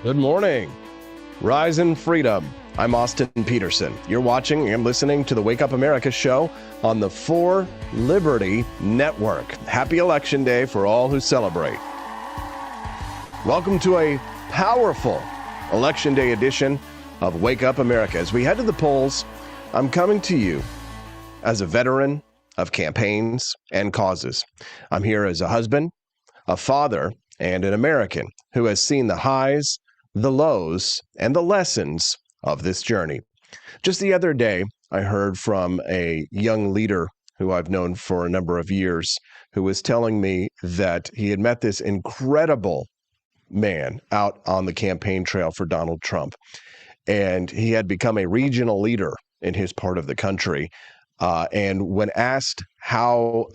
Good morning. Rise in freedom. I'm Austin Petersen. You're watching and listening to the Wake Up America show on the For Liberty Network. Happy Election Day for all who celebrate. Welcome to a powerful Election Day edition of Wake Up America. As we head to the polls, I'm coming to you as a veteran of campaigns and causes. I'm here as a husband, a father, and an American who has seen the highs, the lows, and the lessons of this journey. Just the other day, I heard from a young leader who I've known for a number of years who was telling me that he had met this incredible man out on the campaign trail for Donald Trump. And he had become a regional leader in his part of the country. And when asked how,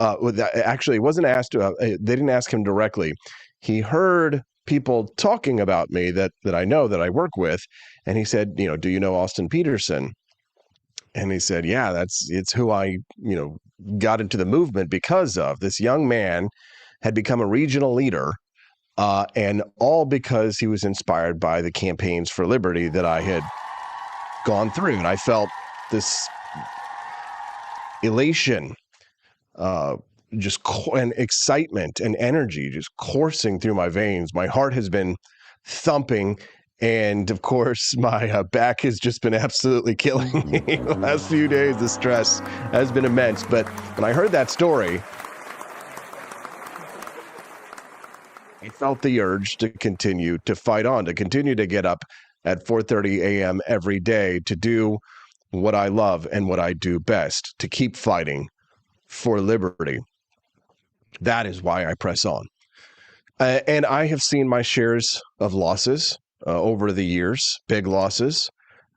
actually, it wasn't asked, they didn't ask him directly. He heard people talking about me that I know, that I work with. And he said, do you know Austin Petersen? And he said, yeah, it's who I, got into the movement because of. This young man had become a regional leader, and all because he was inspired by the campaigns for liberty that I had gone through. And I felt this elation, and excitement and energy just coursing through my veins. My heart has been thumping, and of course my back has just been absolutely killing me. The last few days, the stress has been immense. But when I heard that story, I felt the urge to continue to fight on, to continue to get up at 4:30 a.m. every day to do what I love and what I do best, to keep fighting for liberty. That is why I press on. And I have seen my shares of losses over the years, big losses.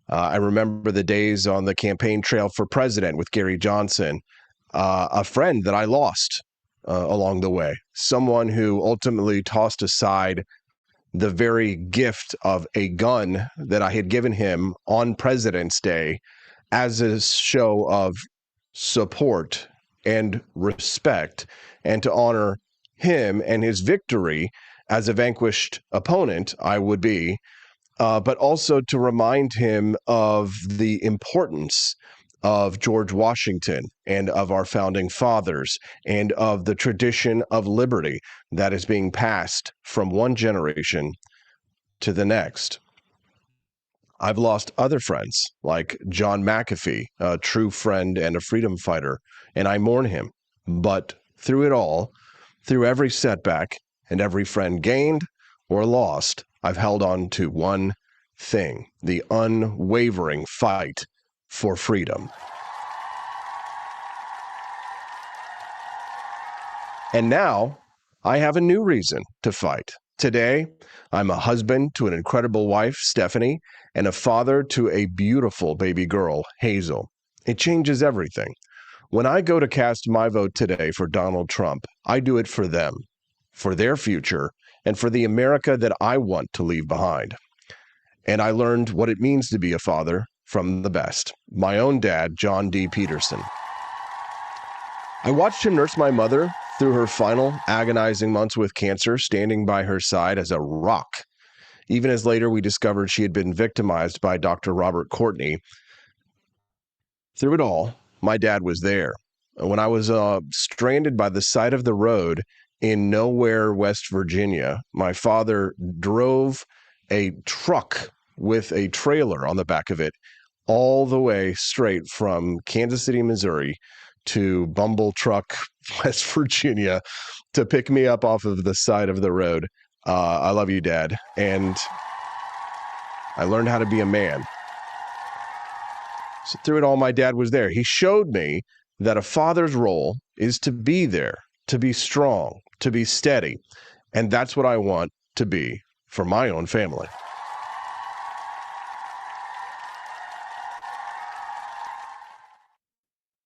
I remember the days on the campaign trail for president with Gary Johnson, a friend that I lost along the way, someone who ultimately tossed aside the very gift of a gun that I had given him on President's Day as a show of support and respect, and to honor him and his victory as a vanquished opponent, I would be, but also to remind him of the importance of George Washington and of our founding fathers and of the tradition of liberty that is being passed from one generation to the next. I've lost other friends like John McAfee, a true friend and a freedom fighter, and I mourn him. But through it all, through every setback and every friend gained or lost, I've held on to one thing: the unwavering fight for freedom. And now I have a new reason to fight. Today, I'm a husband to an incredible wife, Stephanie, and a father to a beautiful baby girl, Hazel. It changes everything. When I go to cast my vote today for Donald Trump, I do it for them, for their future, and for the America that I want to leave behind. And I learned what it means to be a father from the best, my own dad, John D. Petersen. I watched him nurse my mother through her final agonizing months with cancer, standing by her side as a rock, even as later we discovered she had been victimized by Dr. Robert Courtney. Through it all, my dad was there. When I was stranded by the side of the road in nowhere, West Virginia, my father drove a truck with a trailer on the back of it all the way straight from Kansas City, Missouri to Bumble Truck, West Virginia, to pick me up off of the side of the road. I love you, Dad. And I learned how to be a man. So through it all, my dad was there. He showed me that a father's role is to be there, to be strong, to be steady. And that's what I want to be for my own family.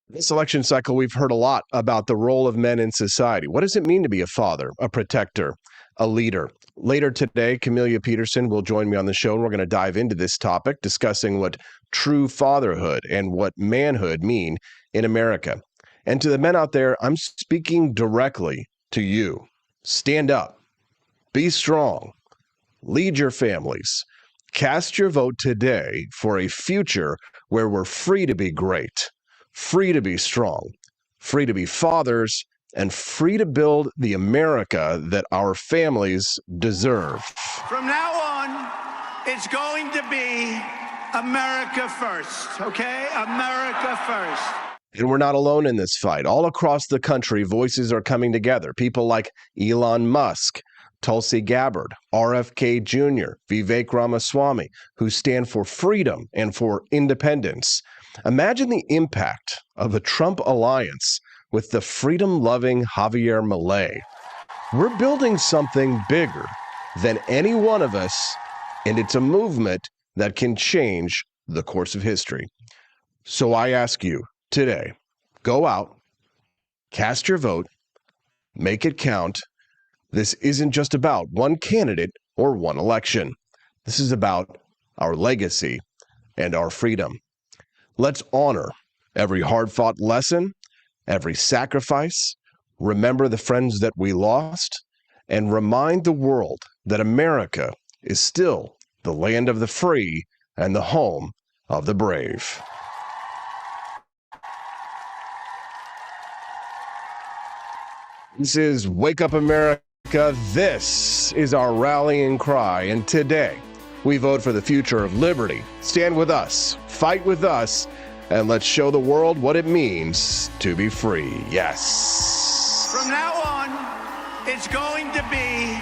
This election cycle, we've heard a lot about the role of men in society. What does it mean to be a father, a protector, a leader? Later today, Kamala Petersen will join me on the show, and we're going to dive into this topic, discussing what true fatherhood and what manhood mean in America. And to the men out there, I'm speaking directly to you. Stand up. Be strong. Lead your families. Cast your vote today for a future where we're free to be great, free to be strong, free to be fathers, and free to build the America that our families deserve. From now on, it's going to be America first, okay? America first. And we're not alone in this fight. All across the country, voices are coming together. People like Elon Musk, Tulsi Gabbard, RFK Jr., Vivek Ramaswamy, who stand for freedom and for independence. Imagine the impact of a Trump alliance with the freedom-loving Javier Milei. We're building something bigger than any one of us, and it's a movement that can change the course of history. So I ask you today, go out, cast your vote, make it count. This isn't just about one candidate or one election. This is about our legacy and our freedom. Let's honor every hard-fought lesson, every sacrifice, remember the friends that we lost, and remind the world that America is still the land of the free and the home of the brave. This is Wake Up America. This is our rallying cry, and today we vote for the future of liberty. Stand with us, fight with us, and let's show the world what it means to be free. Yes. From now on, it's going to be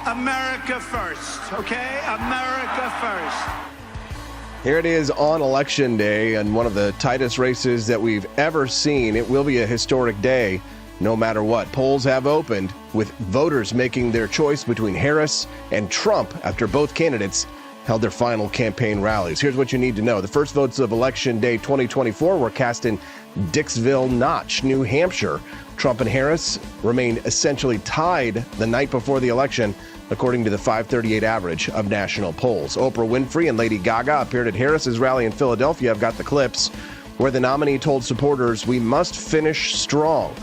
America first, okay? America first. Here it is on Election Day, and one of the tightest races that we've ever seen. It will be a historic day, no matter what. Polls have opened, with voters making their choice between Harris and Trump after both candidates held their final campaign rallies. Here's what you need to know. The first votes of Election Day 2024 were cast in Dixville Notch, New Hampshire. Trump and Harris remained essentially tied the night before the election, according to the 538 average of national polls. Oprah Winfrey and Lady Gaga appeared at Harris's rally in Philadelphia. I've got the clips where the nominee told supporters, "We must finish strong."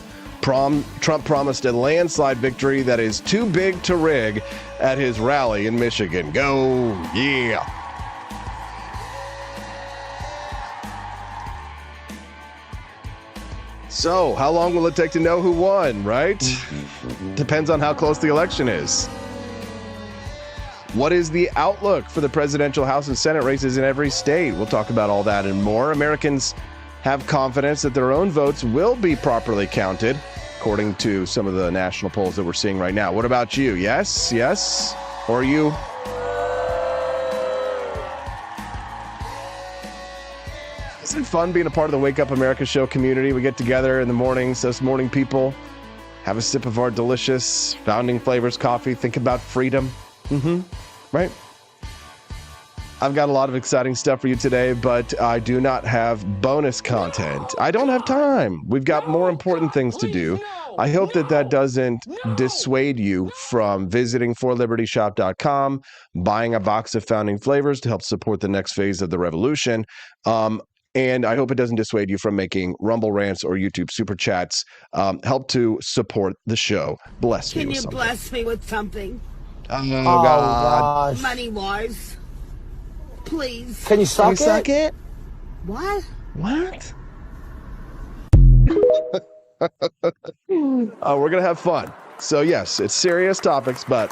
Trump promised a landslide victory that is too big to rig at his rally in Michigan. Go, yeah. So, how long will it take to know who won, right? Depends on how close the election is. What is the outlook for the presidential, House, and Senate races in every state? We'll talk about all that and more. Americans have confidence that their own votes will be properly counted, according to some of the national polls that we're seeing right now. What about you? Yes? Yes? Or are you? Isn't it fun being a part of the Wake Up America show community? We get together in the mornings, us morning people, have a sip of our delicious Founding Flavors coffee, think about freedom. Right? I've got a lot of exciting stuff for you today, but I do not have bonus content. I don't have time. We've got more important things to do. I hope that doesn't dissuade you from visiting forlibertyshop.com, buying a box of Founding Flavors to help support the next phase of the revolution. And I hope it doesn't dissuade you from making Rumble Rants or YouTube Super Chats. Help to support the show. Bless me with something. Can you bless me with something? Oh, God. Money-wise. Please. Can you suck it? What? What? We're going to have fun. So, yes, it's serious topics, but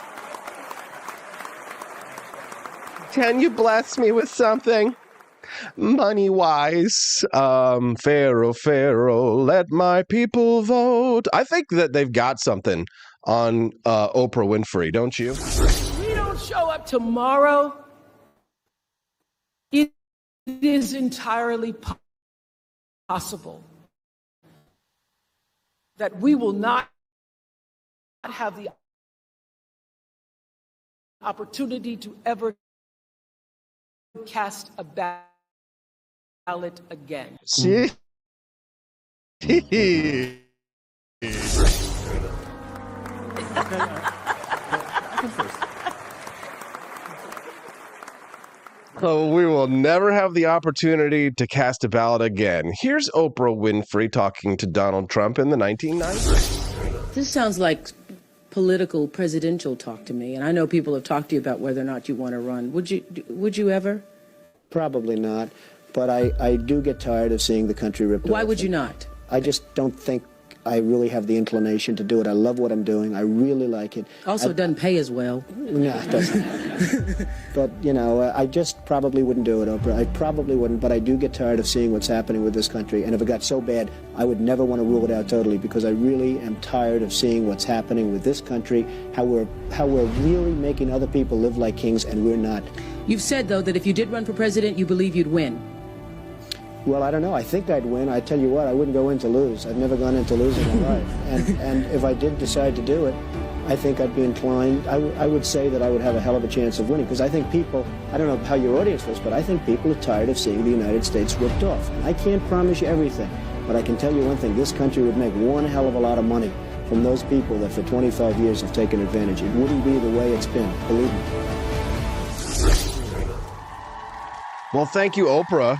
can you bless me with something? Money-wise. Pharaoh, let my people vote. I think that they've got something on Oprah Winfrey, don't you? We don't show up tomorrow. It is entirely possible that we will not have the opportunity to ever cast a ballot again. See? So we will never have the opportunity to cast a ballot again. Here's Oprah Winfrey talking to Donald Trump in the 1990s. This sounds like political presidential talk to me, and I know people have talked to you about whether or not you want to run. Would you ever? Probably not, but I do get tired of seeing the country ripped off. Why would you not? I just don't think I really have the inclination to do it. I love what I'm doing. I really like it. Also, it doesn't pay as well. No, it doesn't. But, you know, I just probably wouldn't do it, Oprah. I probably wouldn't, but I do get tired of seeing what's happening with this country. And if it got so bad, I would never want to rule it out totally, because I really am tired of seeing what's happening with this country, how we're really making other people live like kings, and we're not. You've said, though, that if you did run for president, you believe you'd win. Well, I don't know. I think I'd win. I tell you what, I wouldn't go in to lose. I've never gone in to lose in my life. And if I did decide to do it, I think I'd be inclined. I would say that I would have a hell of a chance of winning, because I think people, I don't know how your audience feels, but I think people are tired of seeing the United States ripped off. I can't promise you everything, but I can tell you one thing. This country would make one hell of a lot of money from those people that for 25 years have taken advantage. It wouldn't be the way it's been, believe me. Well, thank you, Oprah,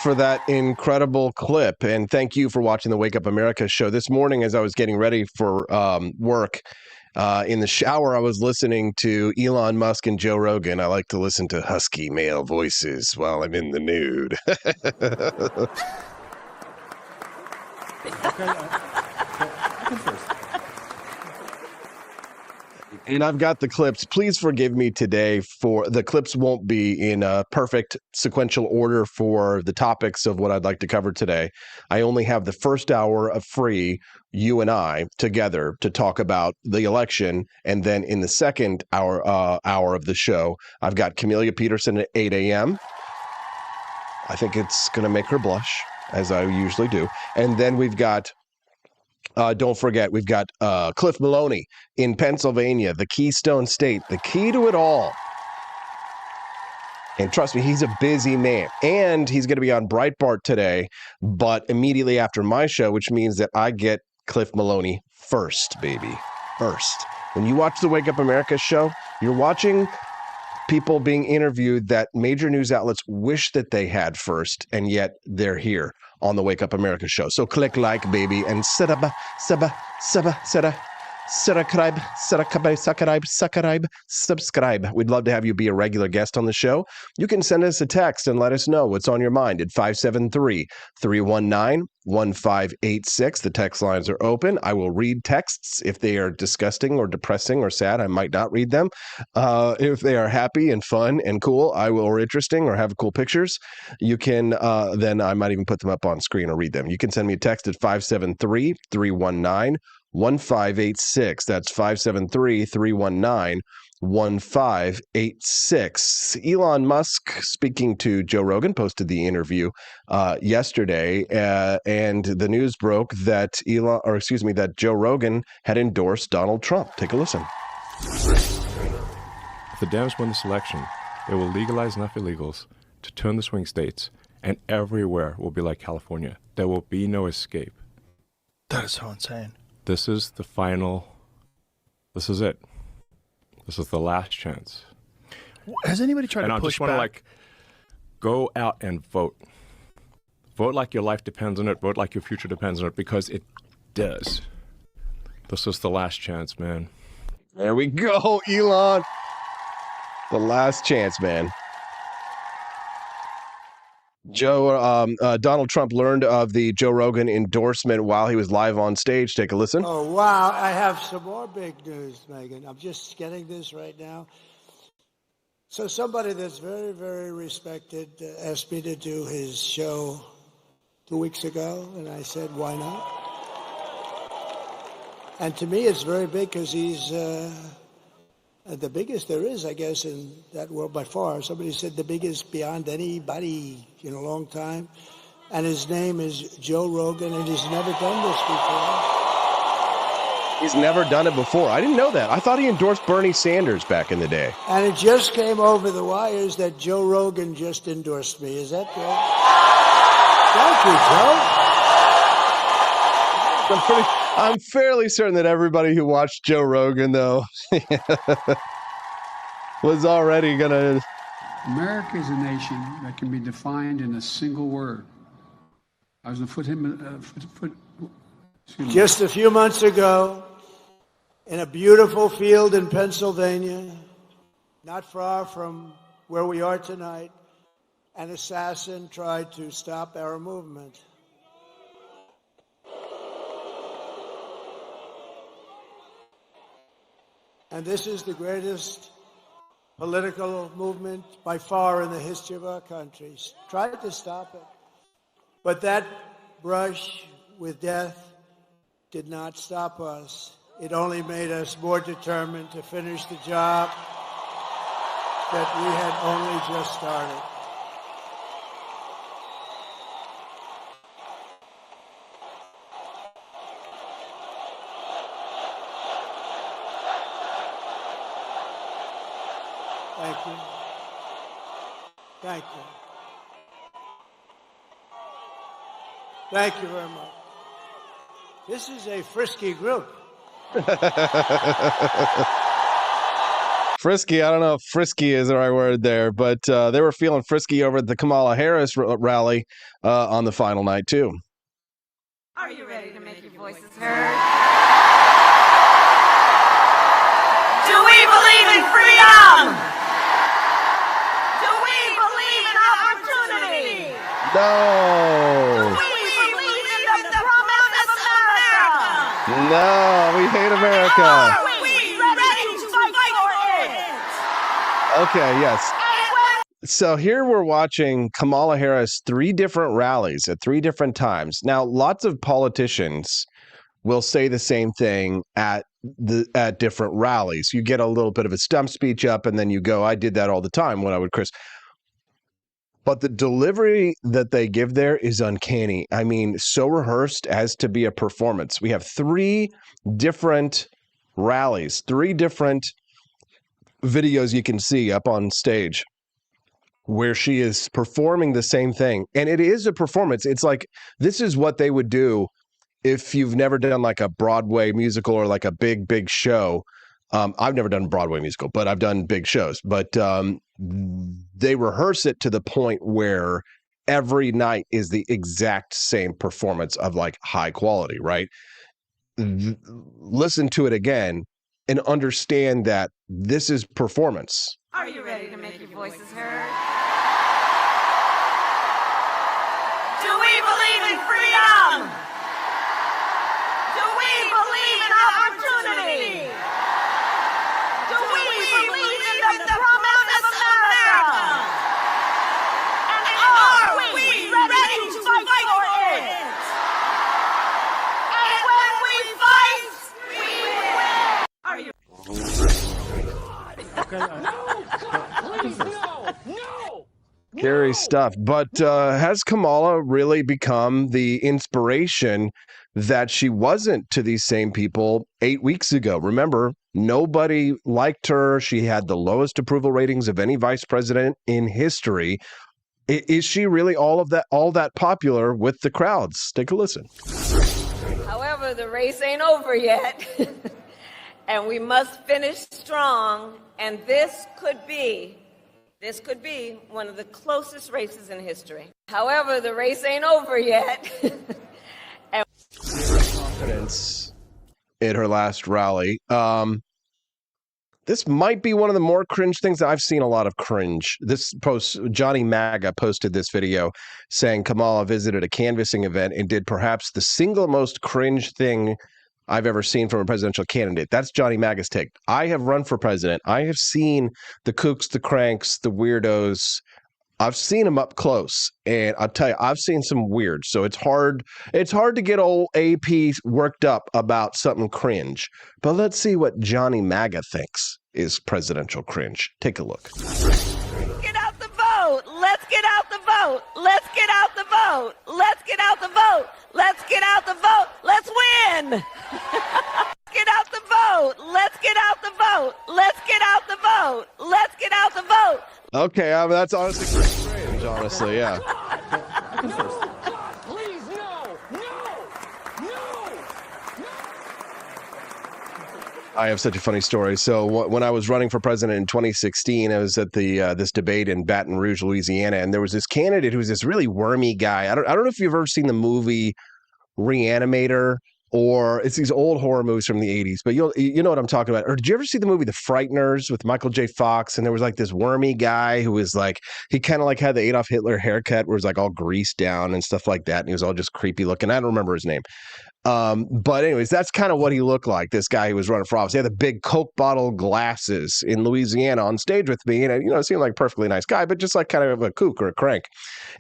for that incredible clip. And thank you for watching the Wake Up America show. This morning, as I was getting ready for work, in the shower, I was listening to Elon Musk and Joe Rogan. I like to listen to husky male voices while I'm in the nude. And I've got the clips. Please forgive me today for the clips won't be in a perfect sequential order for the topics of what I'd like to cover today. I only have the first hour of free, you and I together, to talk about the election. And then in the second hour of the show, I've got Kamala Petersen at 8 a.m. I think it's going to make her blush, as I usually do. And then we've got don't forget, we've got Cliff Maloney in Pennsylvania, the Keystone State, the key to it all. And trust me, he's a busy man. And he's going to be on Breitbart today, but immediately after my show, which means that I get Cliff Maloney first, baby. First. When you watch the Wake Up America show, you're watching people being interviewed that major news outlets wish that they had first, and yet they're here on the Wake Up America show. So click like, baby, and subscribe, subscribe. We'd love to have you be a regular guest on the show. You can send us a text and let us know what's on your mind at 573-319-1586. The text lines are open. I will read texts. If they are disgusting or depressing or sad, I might not read them. If they are happy and fun and cool, or interesting or have cool pictures, you can, then I might even put them up on screen or read them. You can send me a text at 573-319-1586. That's 573-319-1586. Elon Musk, speaking to Joe Rogan, posted the interview yesterday, and the news broke that that Joe Rogan had endorsed Donald Trump. Take a listen. If the Dems win this election, they will legalize enough illegals to turn the swing states, and everywhere will be like California. There will be no escape. That is so insane. This is the final. This is it. This is the last chance. Has anybody tried to push back? And I just want to go out and vote. Vote like your life depends on it. Vote like your future depends on it, because it does. This is the last chance, man. There we go, Elon. The last chance, man. Donald Trump learned of the Joe Rogan endorsement while he was live on stage. Take a listen. Oh, wow. I have some more big news, Megan. I'm just getting this right now. So somebody that's very, very respected asked me to do his show 2 weeks ago, and I said, why not? And to me, it's very big because he's the biggest there is, I guess, in that world by far. Somebody said the biggest beyond anybody in a long time. And his name is Joe Rogan, and he's never done this before. He's never done it before. I didn't know that. I thought he endorsed Bernie Sanders back in the day. And it just came over the wires that Joe Rogan just endorsed me. Is that right? Thank you, Joe. I'm fairly certain that everybody who watched Joe Rogan, though, was already going to... America is a nation that can be defined in a single word. I was going to put him... Just a few months ago, in a beautiful field in Pennsylvania, not far from where we are tonight, an assassin tried to stop our movement. And this is the greatest political movement by far in the history of our country. Tried to stop it. But that brush with death did not stop us. It only made us more determined to finish the job that we had only just started. Thank you. Thank you. Thank you very much. This is a frisky group. Frisky, I don't know if frisky is the right word there, but they were feeling frisky over at the Kamala Harris rally on the final night, too. Are you ready to make your voices heard? Do we believe in freedom? Do we believe in opportunity? No. Do we believe in the promise of America? No, we hate America. Are we ready to fight for it? Okay, yes. So here we're watching Kamala Harris 3 different rallies at 3 different times. Now, lots of politicians will say the same thing at different rallies. You get a little bit of a stump speech up, and then you go, I did that all the time when I would Chris. But the delivery that they give there is uncanny. I mean, so rehearsed as to be a performance. We have 3 different rallies, 3 different videos you can see up on stage where she is performing the same thing. And it is a performance. It's like, this is what they would do if you've never done like a Broadway musical or like a big show. I've never done a Broadway musical, but I've done big shows. But they rehearse it to the point where every night is the exact same performance of like high quality, right? Listen to it again and understand that this is performance. Are you ready to make your voices heard? Do we believe in freedom? Do we believe in opportunity? Do we believe in the promise of America? And are we ready to fight for it? And when we fight, we win. Are you? Scary stuff. But has Kamala really become the inspiration that she wasn't to these same people 8 weeks ago? Remember, nobody liked her. She had the lowest approval ratings of any vice president in history. Is she really all that popular with the crowds? Take a listen. However, the race ain't over yet. And we must finish strong. And this could be one of the closest races in history. However, the race ain't over yet. And confidence at her last rally. This might be one of the more cringe things that I've seen. A lot of cringe. This post, Johnny MAGA posted this video saying Kamala visited a canvassing event and did perhaps the single most cringe thing I've ever seen from a presidential candidate. That's Johnny MAGA's take. I have run for president. I have seen the kooks, the cranks, the weirdos. I've seen them up close, and I'll tell you, I've seen some weird. So it's hard to get old AP worked up about something cringe. But let's see what Johnny MAGA thinks is presidential cringe. Take a look. get out the vote. Let's get out the vote. Let's get out the vote. Let's get out the vote. Let's get out the vote. Let's win. Get out the vote. Let's get out the vote. Let's get out the vote. Let's get out the vote. Okay, that's honestly pretty strange, honestly, yeah. Please, no. I have such a funny story. So when I was running for president in 2016, I was at this debate in Baton Rouge, Louisiana, and there was this candidate who was this really wormy guy. I don't know if you've ever seen the movie Reanimator or it's these old horror movies from the 80s, but you know what I'm talking about. Or did you ever see the movie The Frighteners with Michael J. Fox? And there was like this wormy guy who was like, he kind of like had the Adolf Hitler haircut where it was like all greased down and stuff like that. And he was all just creepy looking. I don't remember his name. But anyways, that's kind of what he looked like, this guy who was running for office. He had the big Coke bottle glasses in Louisiana on stage with me. And, it seemed like a perfectly nice guy, but just like kind of a kook or a crank.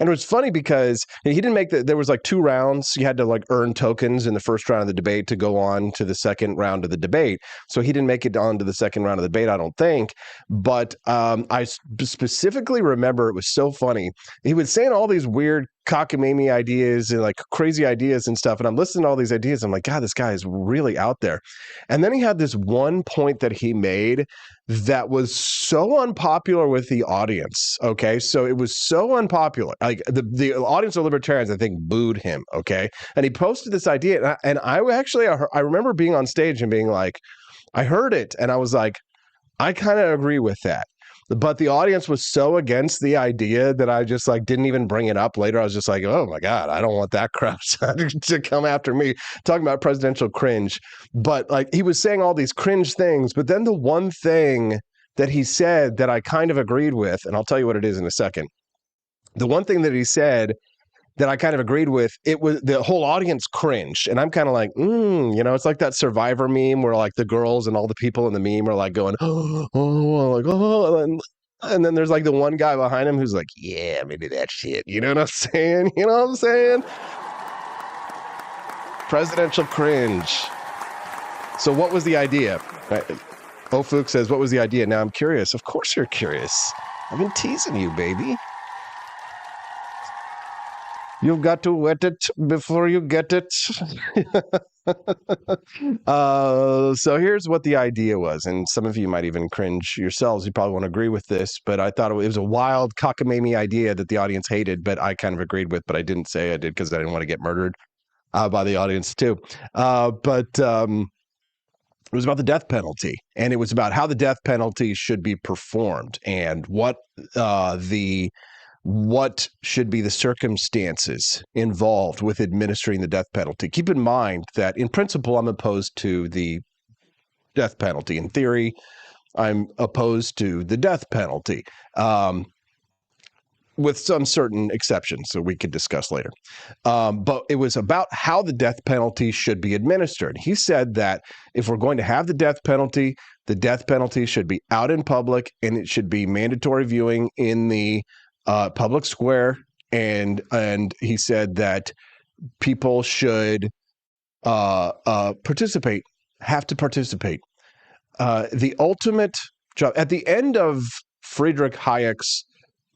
And it was funny because he didn't make there was like 2 rounds. You had to like earn tokens in the first round of the debate to go on to the second round of the debate. So he didn't make it on to the second round of the debate, I don't think. But I specifically remember it was so funny. He was saying all these weird cockamamie ideas and like crazy ideas and stuff. And I'm listening to all these ideas. I'm like, God, this guy is really out there. And then he had this one point that he made that was so unpopular with the audience. Okay. So it was so unpopular. Like the audience of libertarians, I think, booed him. Okay. And he posted this idea. And I remember being on stage and being like, I heard it. And I was like, I kind of agree with that. But the audience was so against the idea that I just like didn't even bring it up later. I was just like, oh my God, I don't want that crowd to come after me talking about presidential cringe. But like he was saying all these cringe things. But then the one thing that he said that I kind of agreed with, and I'll tell you what it is in a second. The one thing that he said that I kind of agreed with, it was the whole audience cringed. And I'm kind of like, it's like that Survivor meme where like the girls and all the people in the meme are like going, and then there's like the one guy behind him who's like, yeah, maybe that shit. You know what I'm saying? You know what I'm saying? Presidential cringe. So what was the idea? Ofuk says, what was the idea? Now I'm curious. Of course you're curious. I've been teasing you, baby. You've got to wet it before you get it. So here's what the idea was. And some of you might even cringe yourselves. You probably won't agree with this, but I thought it was a wild cockamamie idea that the audience hated, but I kind of agreed with, but I didn't say I did because I didn't want to get murdered by the audience too. But it was about the death penalty, and it was about how the death penalty should be performed and what should be the circumstances involved with administering the death penalty. Keep in mind that in principle, I'm opposed to the death penalty. In theory, I'm opposed to the death penalty, with some certain exceptions that we could discuss later. But it was about how the death penalty should be administered. He said that if we're going to have the death penalty should be out in public, and it should be mandatory viewing in the public square, and he said that people should participate, have to participate. The ultimate job at the end of Friedrich Hayek's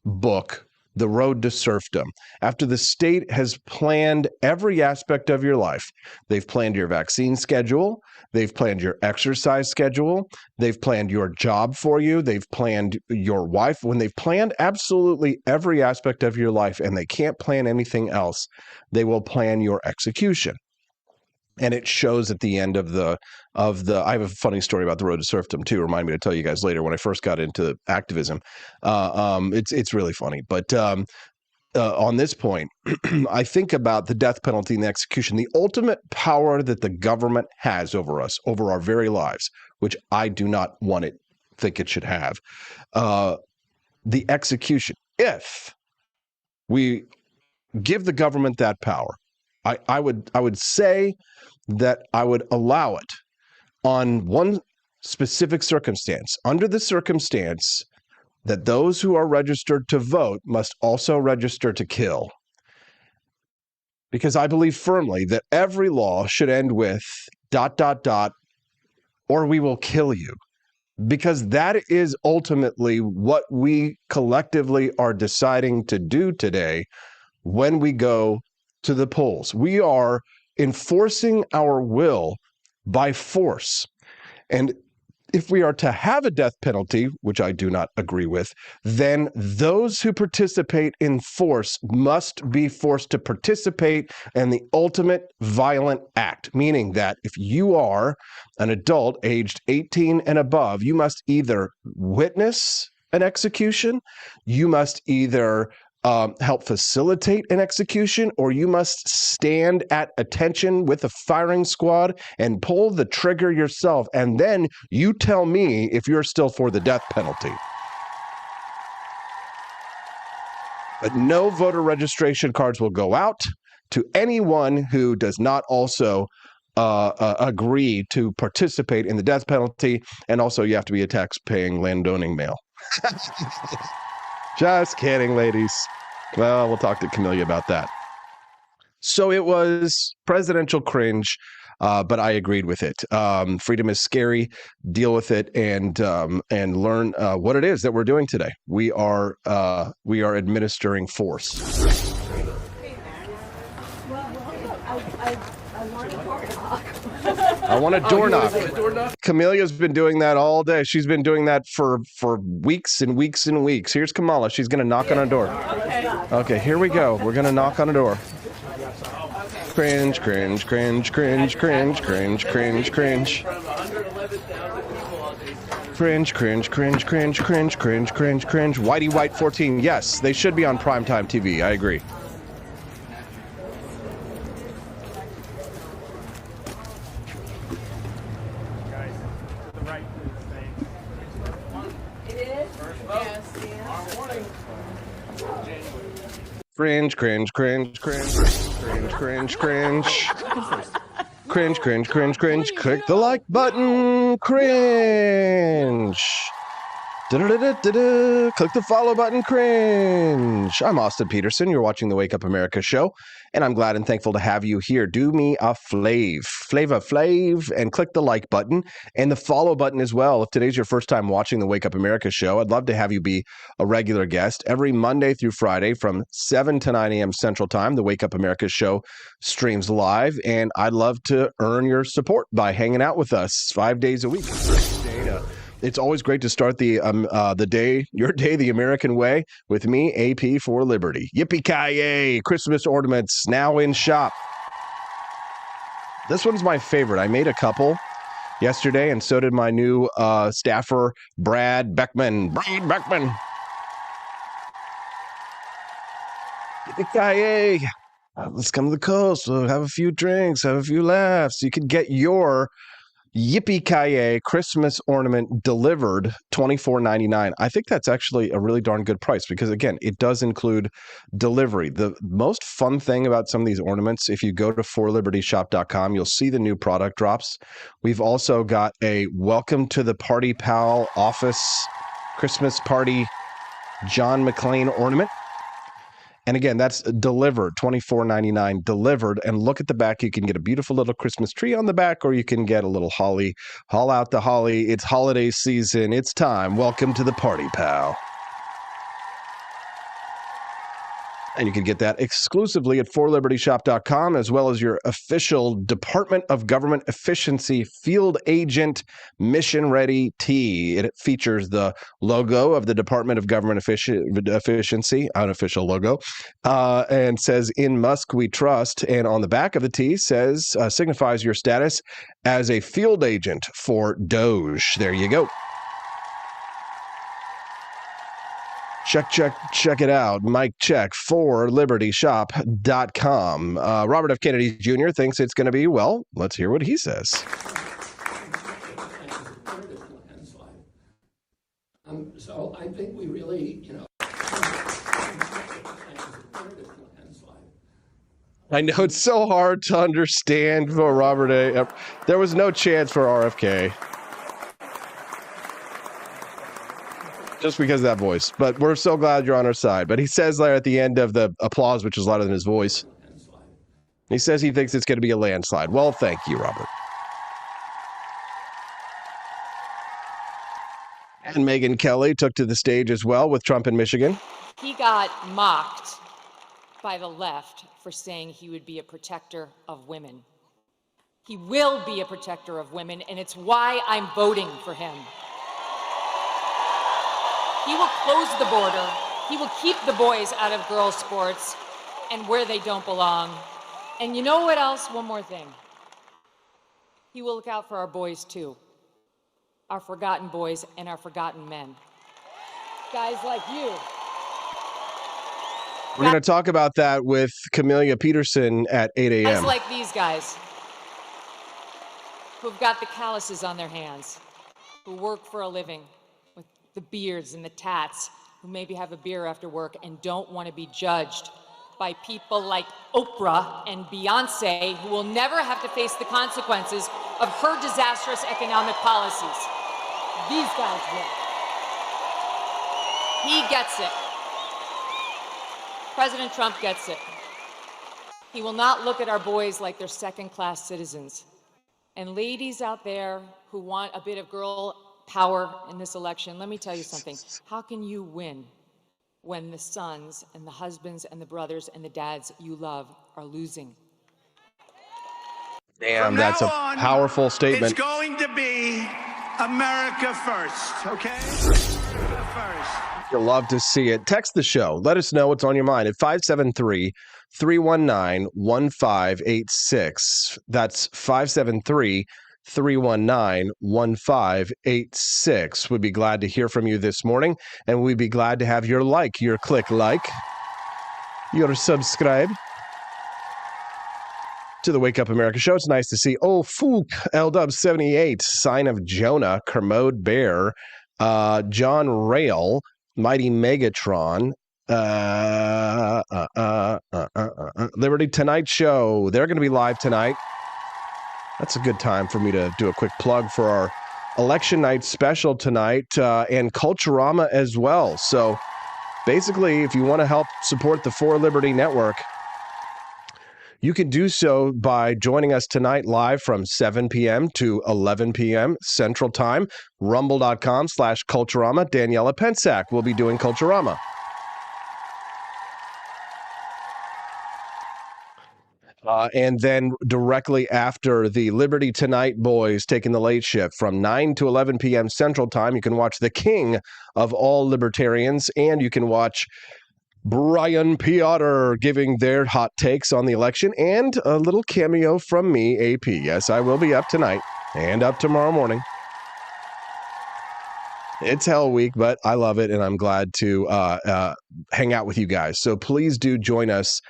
book, The Road to Serfdom, after the state has planned every aspect of your life, they've planned your vaccine schedule, they've planned your exercise schedule, they've planned your job for you, they've planned your wife. When they've planned absolutely every aspect of your life and they can't plan anything else, they will plan your execution. And it shows at the end of the I have a funny story about The Road to Serfdom too. Remind me to tell you guys later when I first got into activism. It's really funny. But on this point, I think about the death penalty and the execution, the ultimate power that the government has over us, over our very lives, which I do not think it should have. The execution, if we give the government that power, I would say that I would allow it on one specific circumstance. Under the circumstance that those who are registered to vote must also register to kill. Because I believe firmly that every law should end with ... or we will kill you. Because that is ultimately what we collectively are deciding to do today when we go to the polls. We are enforcing our will by force. And if we are to have a death penalty, which I do not agree with, then those who participate in force must be forced to participate in the ultimate violent act, meaning that if you are an adult aged 18 and above, you must either witness an execution, you must either help facilitate an execution, or you must stand at attention with a firing squad and pull the trigger yourself. And then you tell me if you're still for the death penalty. But no voter registration cards will go out to anyone who does not also agree to participate in the death penalty. And also, you have to be a tax-paying, landowning male. Just kidding, ladies. Well, we'll talk to Kamala about that. So it was presidential cringe, but I agreed with it. Freedom is scary. Deal with it and learn what it is that we're doing today. We are administering force. I want a door knock. Kamala's been doing that all day. She's been doing that for weeks and weeks and weeks. Here's Kamala. She's going to knock on a door. Okay, here we go. We're going to knock on a door. Cringe, cringe, cringe, cringe, cringe, cringe, cringe, cringe. Cringe, cringe, cringe, cringe, cringe, cringe, cringe, cringe. Whitey White 14. Yes, they should be on primetime TV. I agree. Cringe, cringe, cringe, cringe, cringe, cringe, cringe. Cringe, cringe, cringe, cringe. Click the like button. Cringe. Da-da-da-da-da-da. Click the follow button. Cringe. I'm Austin Petersen. You're watching the Wake Up America show, and I'm glad and thankful to have you here. Do me a flav, and click the like button and the follow button as well. If today's your first time watching the Wake Up America show, I'd love to have you be a regular guest. Every Monday through Friday from 7 to 9 a.m. Central Time, the Wake Up America show streams live, and I'd love to earn your support by hanging out with us 5 days a week. It's always great to start the day, your day, the American way, with me, AP for Liberty. Yippee-ki-yay! Christmas ornaments now in shop. This one's my favorite. I made a couple yesterday, and so did my new staffer, Brad Beckman. Yippee-ki-yay! Let's come to the coast. We'll have a few drinks, have a few laughs. You can get your Yippee-ki-yay Christmas ornament delivered $24.99. I think that's actually a really darn good price because, again, it does include delivery. The most fun thing about some of these ornaments, if you go to forlibertyshop.com, you'll see the new product drops. We've also got a Welcome to the Party Pal Office Christmas Party John McClane ornament. And again, that's delivered, $24.99 delivered. And look at the back. You can get a beautiful little Christmas tree on the back, or you can get a little holly. Haul out the holly. It's holiday season. It's time. Welcome to the party, pal. And you can get that exclusively at forlibertyshop.com, as well as your official Department of Government Efficiency Field Agent Mission Ready tee. It features the logo of the Department of Government Efficiency, unofficial logo, and says, "In Musk we trust." And on the back of the tee says, signifies your status as a field agent for Doge. There you go. Check it out. Mike check for libertyshop.com. Robert F. Kennedy Jr. thinks it's going to be, well, let's hear what he says. So I think we really, I know it's so hard to understand for Robert A. There was no chance for RFK. Just because of that voice. But we're so glad you're on our side. But he says there at the end of the applause, which is louder than his voice, he says he thinks it's going to be a landslide. Well, thank you, Robert. And Megyn Kelly took to the stage as well with Trump in Michigan. He got mocked by the left for saying he would be a protector of women. He will be a protector of women, and it's why I'm voting for him. He will close the border. He will keep the boys out of girls' sports and where they don't belong. And you know what else? One more thing. He will look out for our boys, too. Our forgotten boys and our forgotten men. Guys like you. We're going to talk about that with Kamala Petersen at 8 a.m. Guys like these guys who've got the calluses on their hands, who work for a living with the beards and the tats, who maybe have a beer after work and don't want to be judged by people like Oprah and Beyonce, who will never have to face the consequences of her disastrous economic policies. These guys will. He gets it. President Trump gets it. He will not look at our boys like they're second-class citizens. And ladies out there who want a bit of girl power in this election, let me tell you something. How can you win when the sons and the husbands and the brothers and the dads you love are losing? Damn, that's a powerful statement. It's going to be America first, okay? America first. You'll love to see it. Text the show. Let us know what's on your mind at 573-319-1586. That's 573-319-1586. We'd be glad to hear from you this morning, and we'd be glad to have your like, your click like, your subscribe to the Wake Up America show. It's nice to see. Oh, Fook, LW78, Sign of Jonah, Kermode Bear, John Rail, Mighty Megatron, Liberty Tonight Show. They're going to be live tonight. That's a good time for me to do a quick plug for our election night special tonight, and Culturama as well. So basically, if you want to help support the For Liberty Network, you can do so by joining us tonight live from 7 p.m. to 11 p.m. Central Time. Rumble.com/Culturama. Daniela Pensack will be doing Culturama. And then directly after the Liberty Tonight boys taking the late shift from 9 to 11 p.m. Central Time, you can watch the king of all libertarians, and you can watch Brian Piotr giving their hot takes on the election, and a little cameo from me, AP. Yes, I will be up tonight and up tomorrow morning. It's Hell Week, but I love it, and I'm glad to hang out with you guys. So please do join us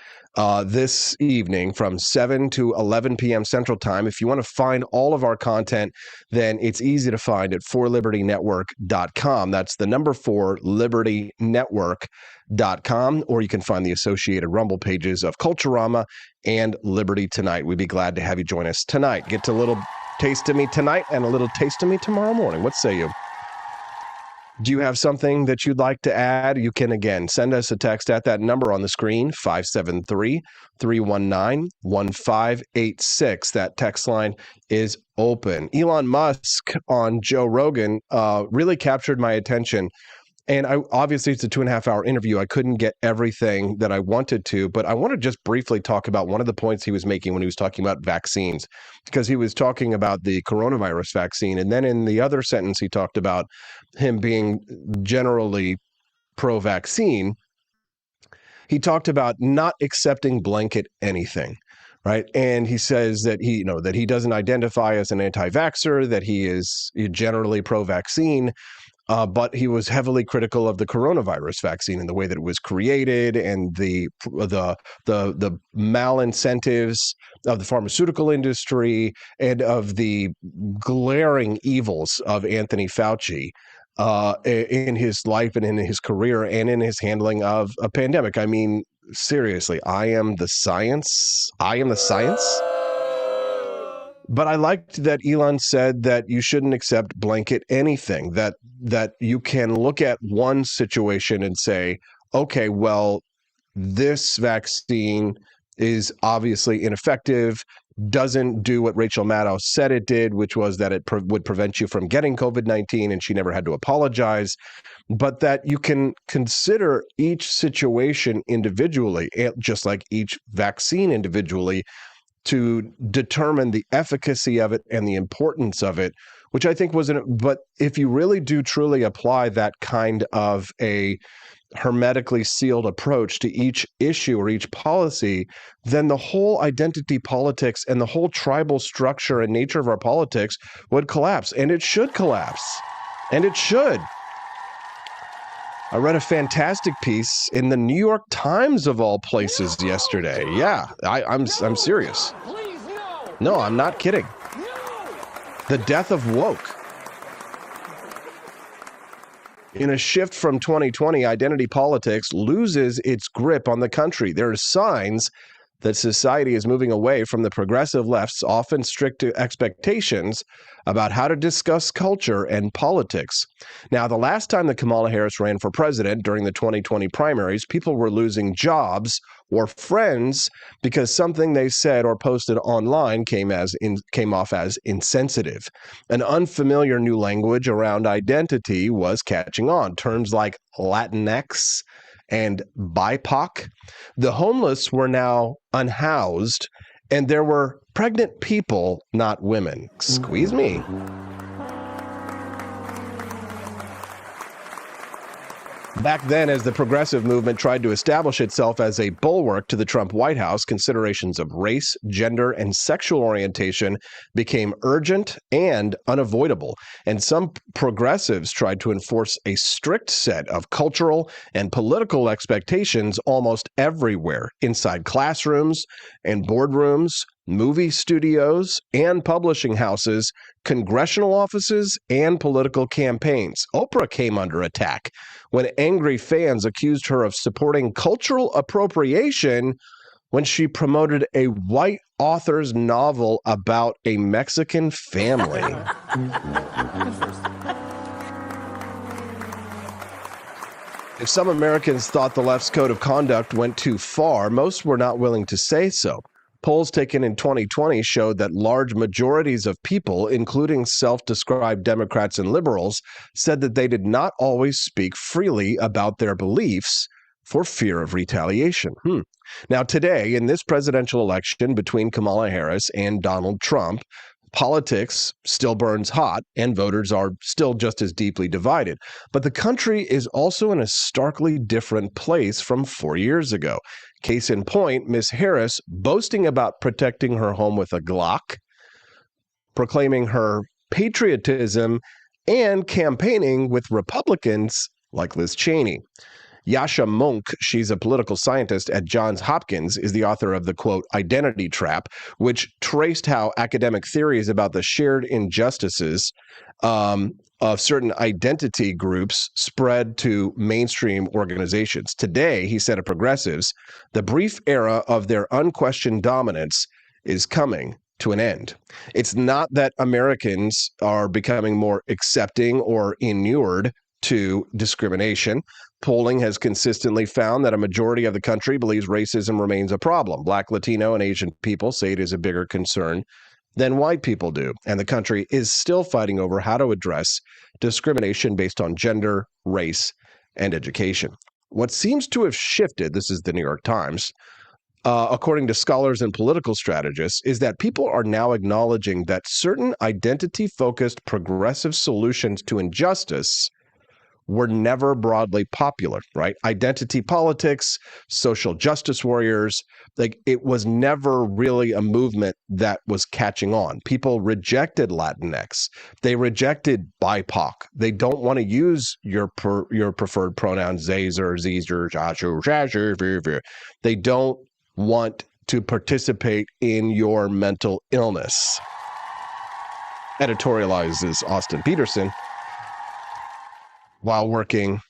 this evening from 7 to 11 p.m. Central Time. If you want to find all of our content, then it's easy to find at forlibertynetwork.com. That's the number 4, libertynetwork.com, or you can find the associated Rumble pages of Culturama and Liberty Tonight. We'd be glad to have you join us tonight. Get a little taste of me tonight and a little taste of me tomorrow morning. What say you? Do you have something that you'd like to add? You can, again, send us a text at that number on the screen, 573-319-1586. That text line is open. Elon Musk on Joe Rogan really captured my attention. And obviously, it's a 2.5-hour interview. I couldn't get everything that I wanted to, but I want to just briefly talk about one of the points he was making when he was talking about vaccines, because he was talking about the coronavirus vaccine. And then in the other sentence, he talked about him being generally pro-vaccine. He talked about not accepting blanket anything. Right. And he says that he doesn't identify as an anti-vaxxer, that he is generally pro-vaccine. But he was heavily critical of the coronavirus vaccine and the way that it was created, and the malincentives of the pharmaceutical industry, and of the glaring evils of Anthony Fauci in his life and in his career and in his handling of a pandemic. I mean, seriously, I am the science. But I liked that Elon said that you shouldn't accept blanket anything, that you can look at one situation and say, okay, well, this vaccine is obviously ineffective, doesn't do what Rachel Maddow said it did, which was that it would prevent you from getting COVID-19, and she never had to apologize, but that you can consider each situation individually, just like each vaccine individually, to determine the efficacy of it and the importance of it, which I think but if you really do truly apply that kind of a hermetically sealed approach to each issue or each policy, then the whole identity politics and the whole tribal structure and nature of our politics would collapse. And it should collapse. And it should. I read a fantastic piece in the New York Times of all places yesterday. Yeah, I'm serious. No, I'm not kidding. The death of woke. In a shift from 2020, identity politics loses its grip on the country. There are signs that society is moving away from the progressive left's often strict expectations about how to discuss culture and politics. Now, the last time that Kamala Harris ran for president during the 2020 primaries, people were losing jobs or friends because something they said or posted online came off as insensitive. An unfamiliar new language around identity was catching on. Terms like Latinx and BIPOC. The homeless were now unhoused, and there were pregnant people, not women. Squeeze me. Back then, as the progressive movement tried to establish itself as a bulwark to the Trump White House, considerations of race, gender, and sexual orientation became urgent and unavoidable. And some progressives tried to enforce a strict set of cultural and political expectations almost everywhere, inside classrooms and boardrooms, movie studios and publishing houses, congressional offices, and political campaigns. Oprah came under attack when angry fans accused her of supporting cultural appropriation when she promoted a white author's novel about a Mexican family. If some Americans thought the left's code of conduct went too far, most were not willing to say so. Polls taken in 2020 showed that large majorities of people, including self-described Democrats and liberals, said that they did not always speak freely about their beliefs for fear of retaliation. Now, today, in this presidential election between Kamala Harris and Donald Trump, politics still burns hot and voters are still just as deeply divided. But the country is also in a starkly different place from 4 years ago. Case in point, Ms. Harris boasting about protecting her home with a Glock, proclaiming her patriotism, and campaigning with Republicans like Liz Cheney. Yasha Monk, she's a political scientist at Johns Hopkins, is the author of the, quote, Identity Trap, which traced how academic theories about the shared injustices of certain identity groups spread to mainstream organizations. Today, he said of progressives, the brief era of their unquestioned dominance is coming to an end. It's not that Americans are becoming more accepting or inured to discrimination. Polling has consistently found that a majority of the country believes racism remains a problem. Black, Latino, and Asian people say it is a bigger concern than white people do. And the country is still fighting over how to address discrimination based on gender, race, and education. What seems to have shifted, this is the New York Times, according to scholars and political strategists, is that people are now acknowledging that certain identity-focused progressive solutions to injustice were never broadly popular, right? Identity politics, social justice warriors, like it was never really a movement that was catching on. People rejected Latinx. They rejected BIPOC. They don't want to use your preferred pronouns, Zazer, Zezer, Jashu. They don't want to participate in your mental illness. Editorializes Austin Petersen while working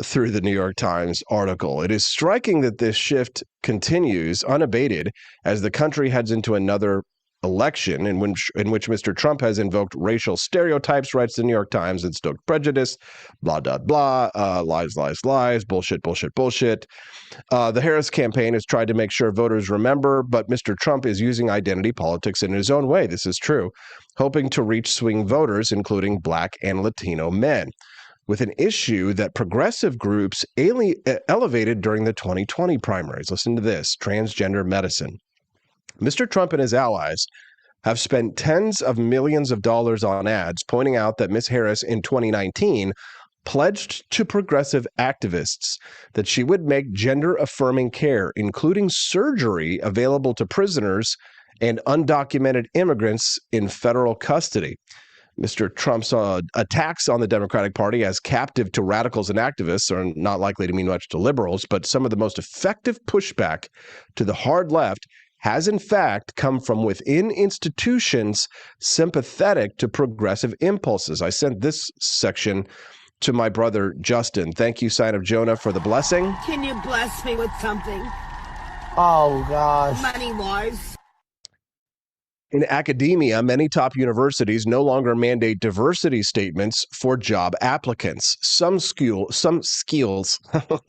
through the New York Times article. It is striking that this shift continues unabated as the country heads into another election in which Mr. Trump has invoked racial stereotypes, writes the New York Times, and stoked prejudice, blah, blah, blah, lies, lies, lies, bullshit, bullshit, bullshit. The Harris campaign has tried to make sure voters remember, but Mr. Trump is using identity politics in his own way. This is true, hoping to reach swing voters, including Black and Latino men, with an issue that progressive groups elevated during the 2020 primaries. Listen to this, transgender medicine. Mr. Trump and his allies have spent tens of millions of dollars on ads pointing out that Ms. Harris in 2019 pledged to progressive activists that she would make gender-affirming care, including surgery, available to prisoners and undocumented immigrants in federal custody. Mr. Trump's attacks on the Democratic Party as captive to radicals and activists are not likely to mean much to liberals, but some of the most effective pushback to the hard left has in fact come from within institutions sympathetic to progressive impulses. I sent this section to my brother Justin. Thank you, Sign of Jonah, for the blessing. Can you bless me with something? Oh, gosh. Money-wise. In academia, many top universities no longer mandate diversity statements for job applicants. Some skills,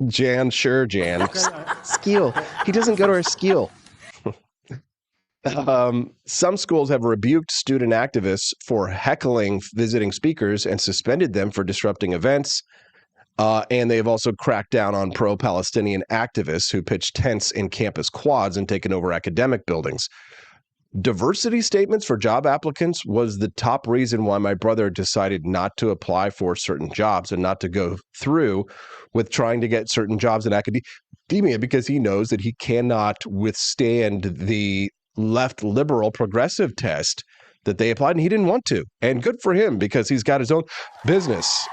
Jan, skill. He doesn't go to our skill. Some schools have rebuked student activists for heckling visiting speakers and suspended them for disrupting events. And they have also cracked down on pro-Palestinian activists who pitched tents in campus quads and taken over academic buildings. Diversity statements for job applicants was the top reason why my brother decided not to apply for certain jobs and not to go through with trying to get certain jobs in academia, because he knows that he cannot withstand the left liberal progressive test that they applied, and he didn't want to. And good for him, because he's got his own business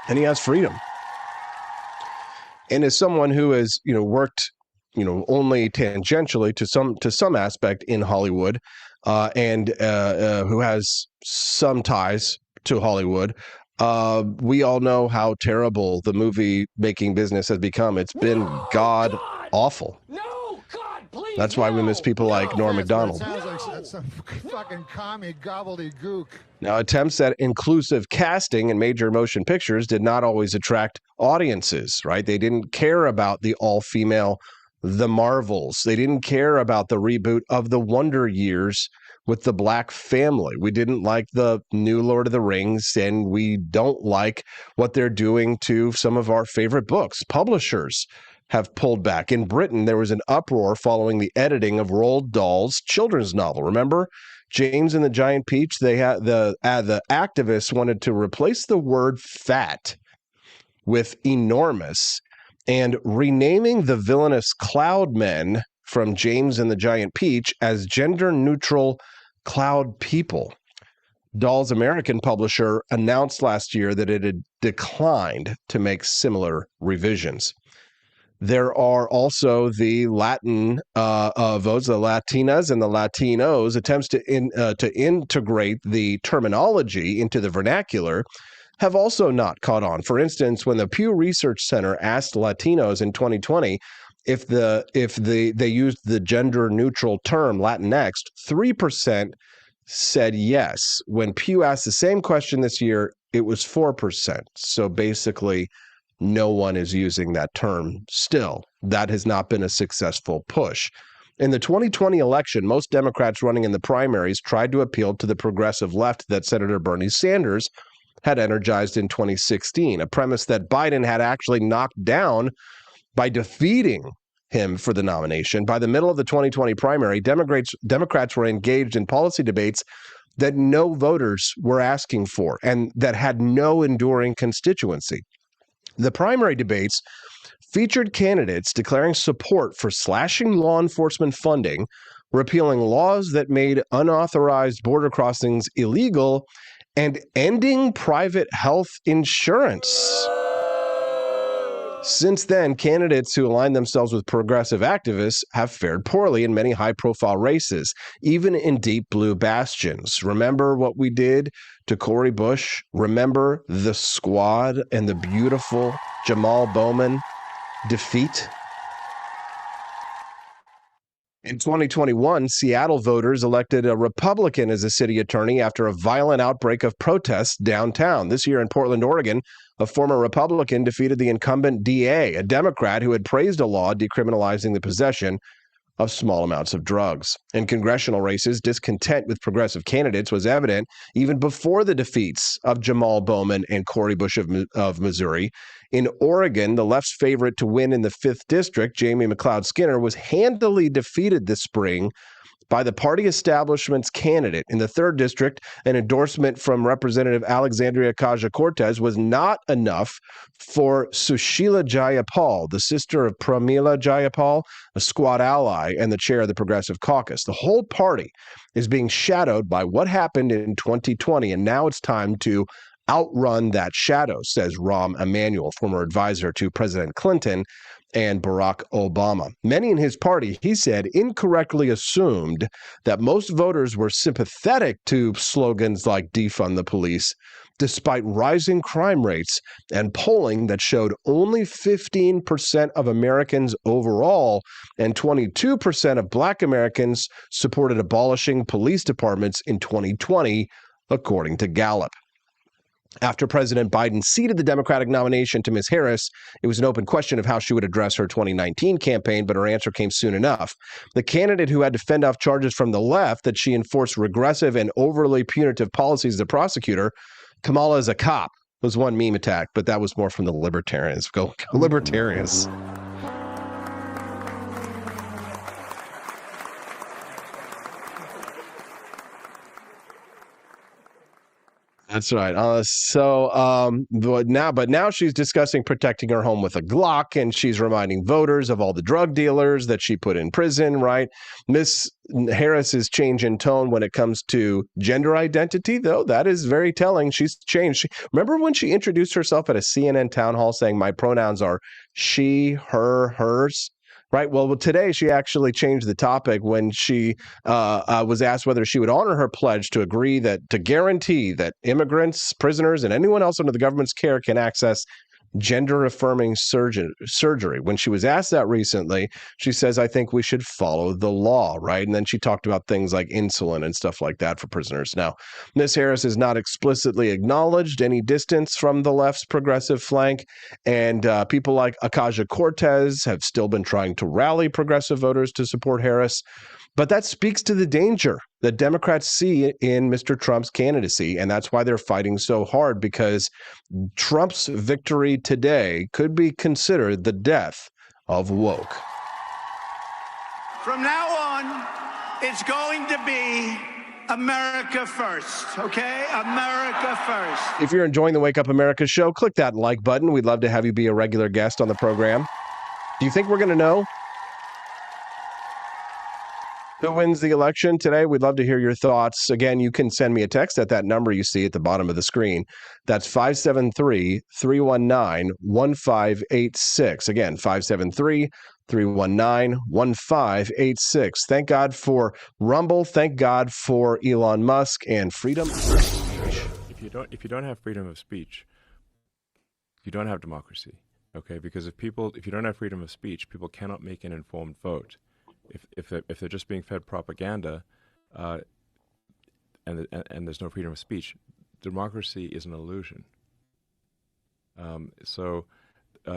and he has freedom. And as someone who has, worked only tangentially to some aspect in Hollywood, and who has some ties to Hollywood, we all know how terrible the movie making business has become. It's been god awful. Please, that's why we miss people like Norm Macdonald. Sounds like some fucking commie gobbledygook. Now, attempts at inclusive casting in major motion pictures did not always attract audiences, right? They didn't care about the all-female The Marvels. They didn't care about the reboot of the Wonder Years with the Black family. We didn't like the new Lord of the Rings, and we don't like what they're doing to some of our favorite books. Publishers have pulled back. In Britain, there was an uproar following the editing of Roald Dahl's children's novel. Remember James and the Giant Peach? They had the activists wanted to replace the word fat with enormous and renaming the villainous cloud men from James and the Giant Peach as gender-neutral cloud people. Dahl's American publisher announced last year that it had declined to make similar revisions. There are also the Latin votes, the Latinas and the Latinos, attempts to integrate the terminology into the vernacular have also not caught on. For instance, when the Pew Research Center asked Latinos in 2020 if they used the gender-neutral term Latinx, 3% said yes. When Pew asked the same question this year, it was 4%. So basically, no one is using that term still. That has not been a successful push. In the 2020 election, most Democrats running in the primaries tried to appeal to the progressive left that Senator Bernie Sanders had energized in 2016, a premise that Biden had actually knocked down by defeating him for the nomination. By the middle of the 2020 primary, Democrats were engaged in policy debates that no voters were asking for and that had no enduring constituency. The primary debates featured candidates declaring support for slashing law enforcement funding, repealing laws that made unauthorized border crossings illegal, and ending private health insurance. Since then, candidates who align themselves with progressive activists have fared poorly in many high-profile races, even in deep blue bastions. Remember what we did to Cori Bush? Remember the squad and the beautiful Jamal Bowman defeat? In 2021, Seattle voters elected a Republican as a city attorney after a violent outbreak of protests downtown. This year in Portland, Oregon, a former Republican defeated the incumbent DA, a Democrat who had praised a law decriminalizing the possession of small amounts of drugs. In congressional races, discontent with progressive candidates was evident even before the defeats of Jamal Bowman and Cori Bush of Missouri. In Oregon, the left's favorite to win in the 5th district, Jamie McLeod Skinner, was handily defeated this spring by the party establishment's candidate in the 3rd District. An endorsement from Representative Alexandria Ocasio-Cortez was not enough for Sushila Jayapal, the sister of Pramila Jayapal, a squad ally and the chair of the Progressive Caucus. The whole party is being shadowed by what happened in 2020, and now it's time to outrun that shadow, says Rahm Emanuel, former advisor to President Clinton and Barack Obama. Many in his party, he said, incorrectly assumed that most voters were sympathetic to slogans like defund the police, despite rising crime rates and polling that showed only 15% of Americans overall and 22% of Black Americans supported abolishing police departments in 2020, according to Gallup. After President Biden ceded the Democratic nomination to Ms. Harris, it was an open question of how she would address her 2019 campaign, but her answer came soon enough. The candidate who had to fend off charges from the left that she enforced regressive and overly punitive policies as a prosecutor, Kamala is a cop, was one meme attack, but that was more from the libertarians. Go libertarians. That's right. But now she's discussing protecting her home with a Glock, and she's reminding voters of all the drug dealers that she put in prison, right? Miss Harris's change in tone when it comes to gender identity, though, that is very telling. She's changed. Remember when she introduced herself at a CNN town hall saying, my pronouns are she, her, hers? Right. Well, today she actually changed the topic when she was asked whether she would honor her pledge to agree to guarantee that immigrants, prisoners, and anyone else under the government's care can access gender-affirming surgery. When she was asked that recently, she says, I think we should follow the law, right? And then she talked about things like insulin and stuff like that for prisoners. Now, Ms. Harris has not explicitly acknowledged any distance from the left's progressive flank, and people like Ocasio-Cortez have still been trying to rally progressive voters to support Harris. But that speaks to the danger that Democrats see in Mr. Trump's candidacy, and that's why they're fighting so hard, because Trump's victory today could be considered the death of woke. From now on, it's going to be America first, okay? America first. If you're enjoying the Wake Up America show, click that like button. We'd love to have you be a regular guest on the program. Do you think we're going to know who wins the election today? We'd love to hear your thoughts. Again, you can send me a text at that number you see at the bottom of the screen. That's 573-319-1586. Again, 573-319-1586. Thank God for Rumble. Thank God for Elon Musk and freedom of speech. If you don't have freedom of speech, you don't have democracy. Okay? Because if you don't have freedom of speech, people cannot make an informed vote. If they're just being fed propaganda, and there's no freedom of speech, democracy is an illusion. So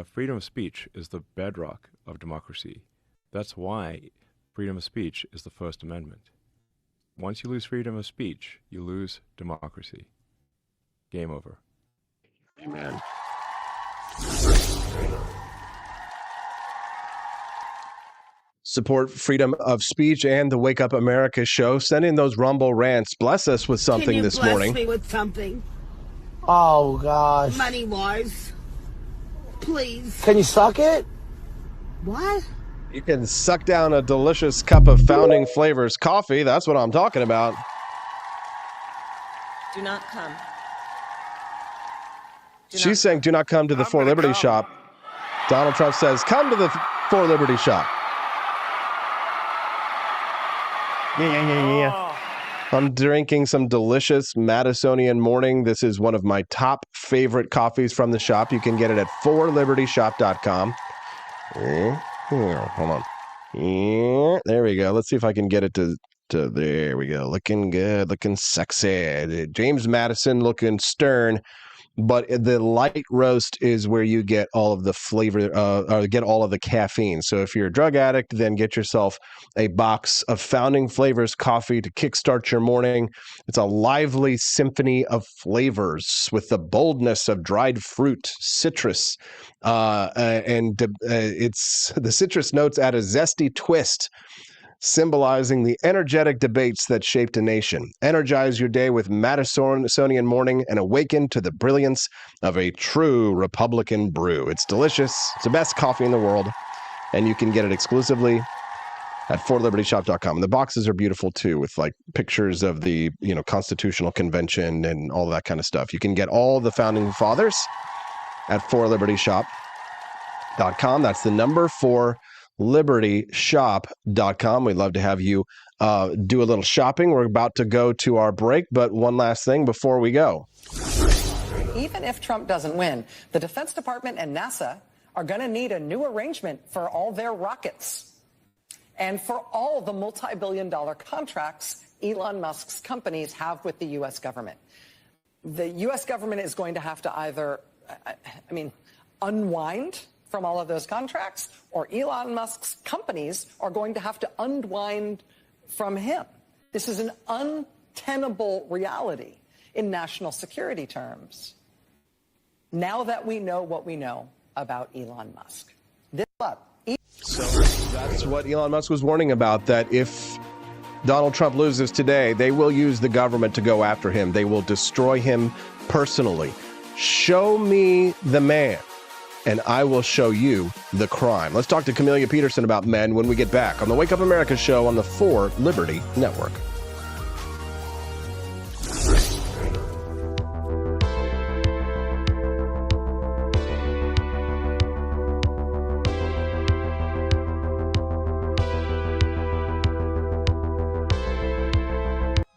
freedom of speech is the bedrock of democracy. That's why freedom of speech is the First Amendment. Once you lose freedom of speech, you lose democracy. Game over. Amen. Support freedom of speech and the Wake Up America show. Send in those Rumble rants. Bless us with something this morning. Can you bless me with something? Oh, gosh. Money-wise. Please. Can you suck it? What? You can suck down a delicious cup of Founding Flavors coffee. That's what I'm talking about. Do not come. She's saying, do not come to the For Liberty shop. Donald Trump says, come to the For Liberty shop. Yeah. I'm drinking some delicious Madisonian Morning. This is one of my top favorite coffees from the shop. You can get it at forlibertyshop.com. Hold on. There we go. Let's see if I can get it to there we go. Looking good, looking sexy. James Madison looking stern. But the light roast is where you get all of the flavor, or get all of the caffeine. So if you're a drug addict, then get yourself a box of Founding Flavors coffee to kickstart your morning. It's a lively symphony of flavors with the boldness of dried fruit, citrus, and it's the citrus notes add a zesty twist. symbolizing the energetic debates that shaped a nation. Energize your day with Madisonian morning and awaken to the brilliance of a true Republican brew. It's delicious. It's the best coffee in the world, and you can get it exclusively at forlibertyshop.com. The boxes are beautiful too, with like pictures of the, Constitutional Convention and all that kind of stuff. You can get all the founding fathers at forlibertyshop.com. That's the number 4libertyshop.com. We'd love to have you do a little shopping. We're about to go to our break, but one last thing before we go. Even if Trump doesn't win, the Defense Department and NASA are going to need a new arrangement for all their rockets and for all the multi-billion-dollar contracts Elon Musk's companies have with the U.S. government. The U.S. government is going to have to either, unwind from all of those contracts, or Elon Musk's companies are going to have to unwind from him. This is an untenable reality in national security terms. Now that we know what we know about Elon Musk. So that's what Elon Musk was warning about, that if Donald Trump loses today, they will use the government to go after him. They will destroy him personally. Show me the man, and I will show you the crime. Let's talk to Kamala Petersen about men when we get back on the Wake Up America show on the 4 Liberty Network.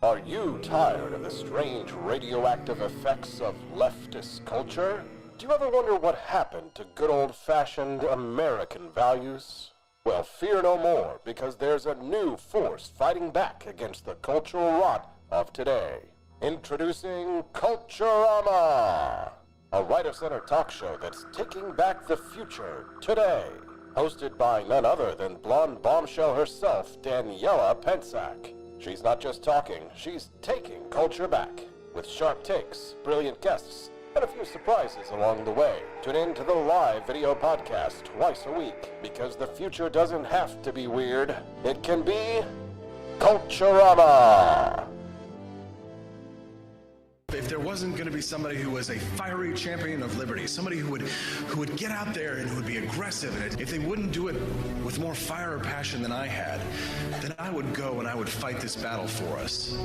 Are you tired of the strange radioactive effects of leftist culture? Do you ever wonder what happened to good old-fashioned American values? Well, fear no more, because there's a new force fighting back against the cultural rot of today. Introducing Culturama, a right-of-center talk show that's taking back the future today. Hosted by none other than blonde bombshell herself, Daniela Pensack. She's not just talking, she's taking culture back. With sharp takes, brilliant guests, and a few surprises along the way. Tune in to the live video podcast twice a week, because the future doesn't have to be weird. It can be Culturama. If there wasn't going to be somebody who was a fiery champion of liberty, somebody who would get out there and who would be aggressive, and if they wouldn't do it with more fire or passion than I had, then I would go and I would fight this battle for us.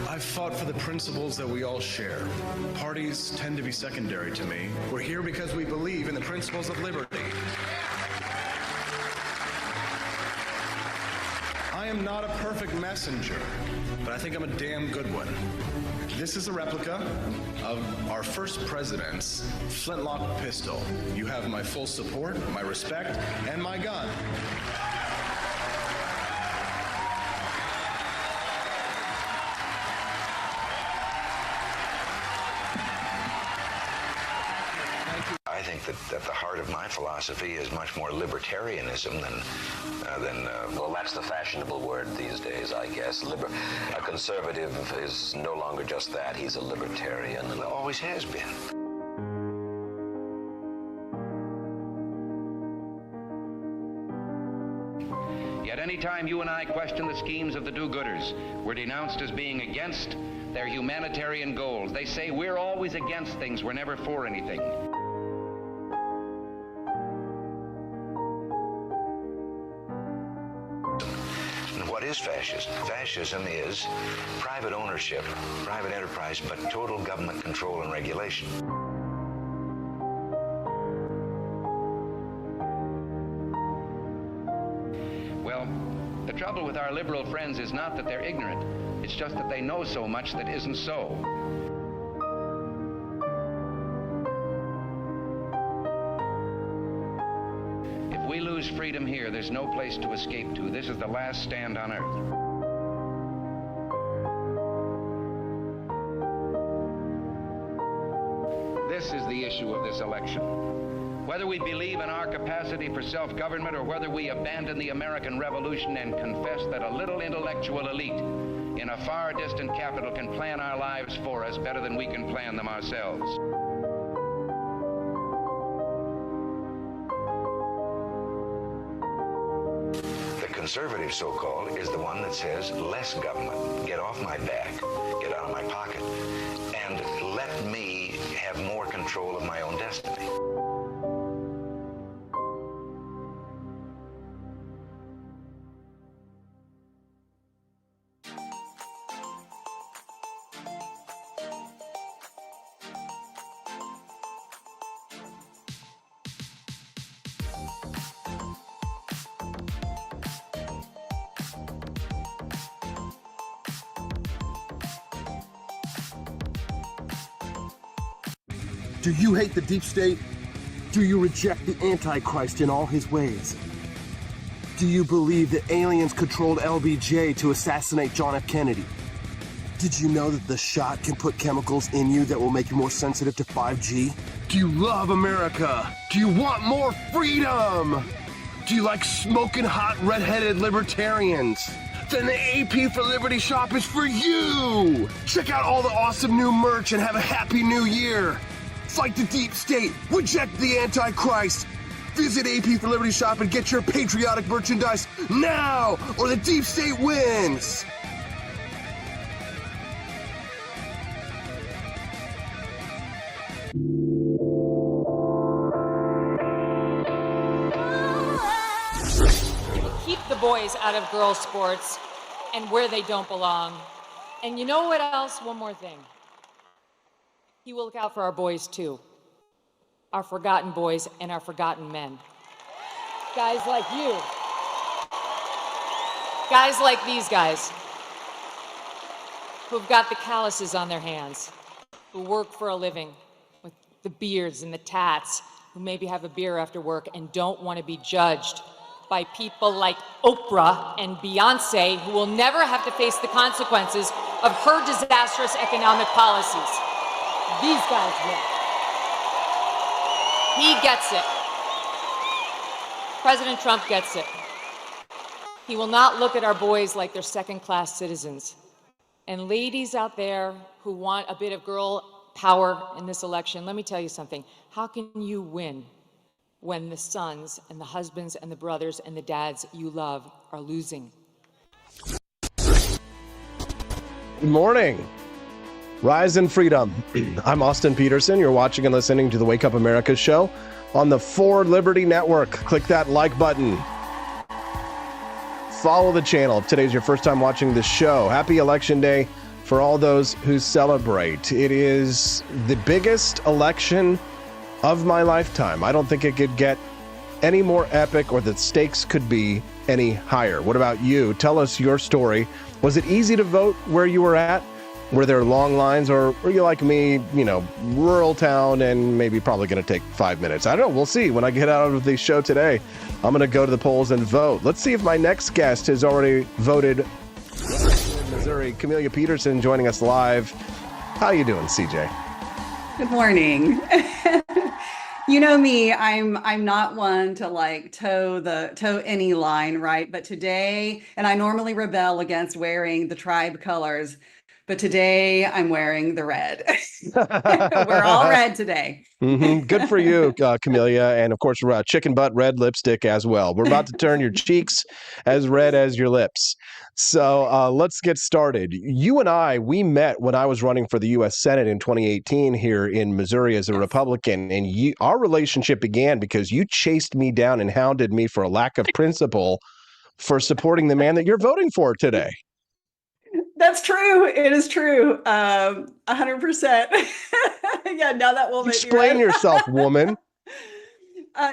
I've fought for the principles that we all share. Parties tend to be secondary to me. We're here because we believe in the principles of liberty. I am not a perfect messenger, but I think I'm a damn good one. This is a replica of our first president's flintlock pistol. You have my full support, my respect, and my gun. I think that the heart of my philosophy is much more libertarianism than well, that's the fashionable word these days, I guess. A conservative is no longer just that. He's a libertarian. And always has been. Yet any time you and I question the schemes of the do-gooders, we're denounced as being against their humanitarian goals. They say we're always against things, we're never for anything. What is fascism? Fascism is private ownership, private enterprise, but total government control and regulation. Well, the trouble with our liberal friends is not that they're ignorant. It's just that they know so much that isn't so. If we lose freedom here, there's no place to escape to. This is the last stand on earth. This is the issue of this election. Whether we believe in our capacity for self-government or whether we abandon the American Revolution and confess that a little intellectual elite in a far distant capital can plan our lives for us better than we can plan them ourselves. The conservative, so-called, is the one that says less government. Get off my back, get out of my pocket, and let me have more control of my own destiny. Do you hate the deep state? Do you reject the Antichrist in all his ways? Do you believe that aliens controlled LBJ to assassinate John F. Kennedy? Did you know that the shot can put chemicals in you that will make you more sensitive to 5G? Do you love America? Do you want more freedom? Do you like smoking hot red-headed libertarians? Then the AP for Liberty shop is for you! Check out all the awesome new merch and have a happy new year! Fight the deep state, reject the Antichrist. Visit AP for Liberty shop and get your patriotic merchandise now, or the deep state wins. Keep the boys out of girls' sports and where they don't belong. And you know what else? One more thing. He will look out for our boys, too. Our forgotten boys and our forgotten men. Guys like you. Guys like these guys who've got the calluses on their hands, who work for a living with the beards and the tats, who maybe have a beer after work and don't want to be judged by people like Oprah and Beyonce, who will never have to face the consequences of her disastrous economic policies. These guys will. He gets it. President Trump gets it. He will not look at our boys like they're second-class citizens. And ladies out there who want a bit of girl power in this election, let me tell you something. How can you win when the sons and the husbands and the brothers and the dads you love are losing? Good morning. Rise in freedom. I'm Austin Petersen. You're watching and listening to the Wake Up America show on the For Liberty Network. Click that like button. Follow the channel if today's your first time watching the show. Happy Election Day for all those who celebrate. It is the biggest election of my lifetime. I don't think it could get any more epic or the stakes could be any higher. What about you? Tell us your story. Was it easy to vote where you were at? Were there long lines, or were you like me, rural town and maybe probably going to take 5 minutes? I don't know. We'll see. When I get out of the show today, I'm going to go to the polls and vote. Let's see if my next guest has already voted. In Missouri, Kamala Petersen joining us live. How you doing, CJ? Good morning. You know me, I'm not one to toe any line, right? But today, and I normally rebel against wearing the tribe colors, but today I'm wearing the red. We're all red today. Mm-hmm. Good for you, Kamala. And of course, chicken butt red lipstick as well. We're about to turn your cheeks as red as your lips. So let's get started. You and we met when I was running for the U.S. Senate in 2018 here in Missouri as a Republican. And our relationship began because you chased me down and hounded me for a lack of principle for supporting the man that you're voting for today. That's true. It is true. 100%. Yeah, now that will make Explain yourself, woman.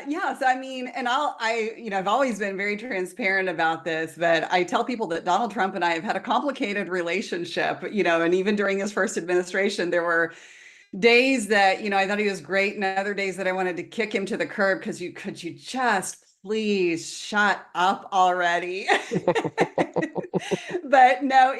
Yes, I mean, and I've always been very transparent about this, but I tell people that Donald Trump and I have had a complicated relationship, and even during his first administration, there were days that, I thought he was great, and other days that I wanted to kick him to the curb because could you just please shut up already? But no,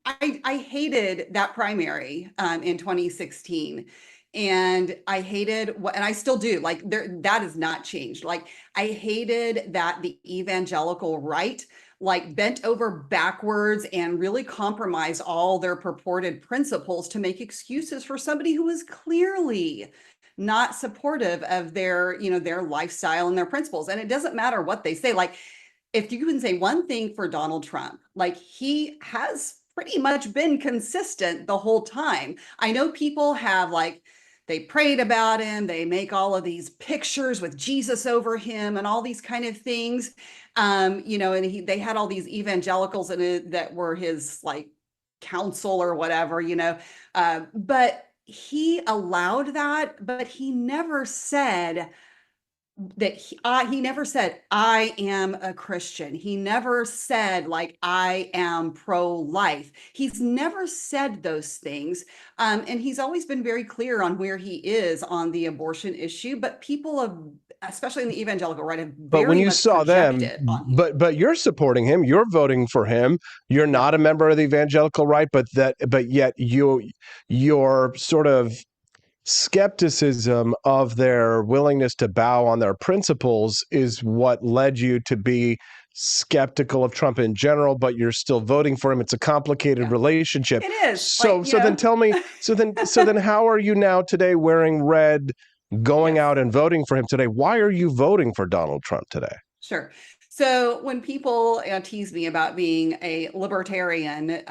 I hated that primary in 2016. And I hated and I still do, that has not changed. I hated that the evangelical right, bent over backwards and really compromised all their purported principles to make excuses for somebody who was clearly not supportive of their lifestyle and their principles. And it doesn't matter what they say. if you can say one thing for Donald Trump, like he has pretty much been consistent the whole time. I know people have like, they prayed about him, they make all of these pictures with Jesus over him and all these kind of things. You know, and they had all these evangelicals in it that were his like counsel or whatever, you know. But he allowed that, but he never said that he never said, I am a Christian. He never said, like, I am pro-life. He's never said those things. And he's always been very clear on where he is on the abortion issue. But people have, especially in the evangelical right, have But when very you much saw them, projected on him. but you're supporting him, you're voting for him. You're not a member of the evangelical right, but yet your sort of skepticism of their willingness to bow on their principles is what led you to be skeptical of Trump in general, but you're still voting for him. It's a complicated relationship. It is. So Like, so then tell me, so then how are you now today wearing red, going out and voting for him today? Why are you voting for Donald Trump today? Sure. So when people tease me about being a libertarian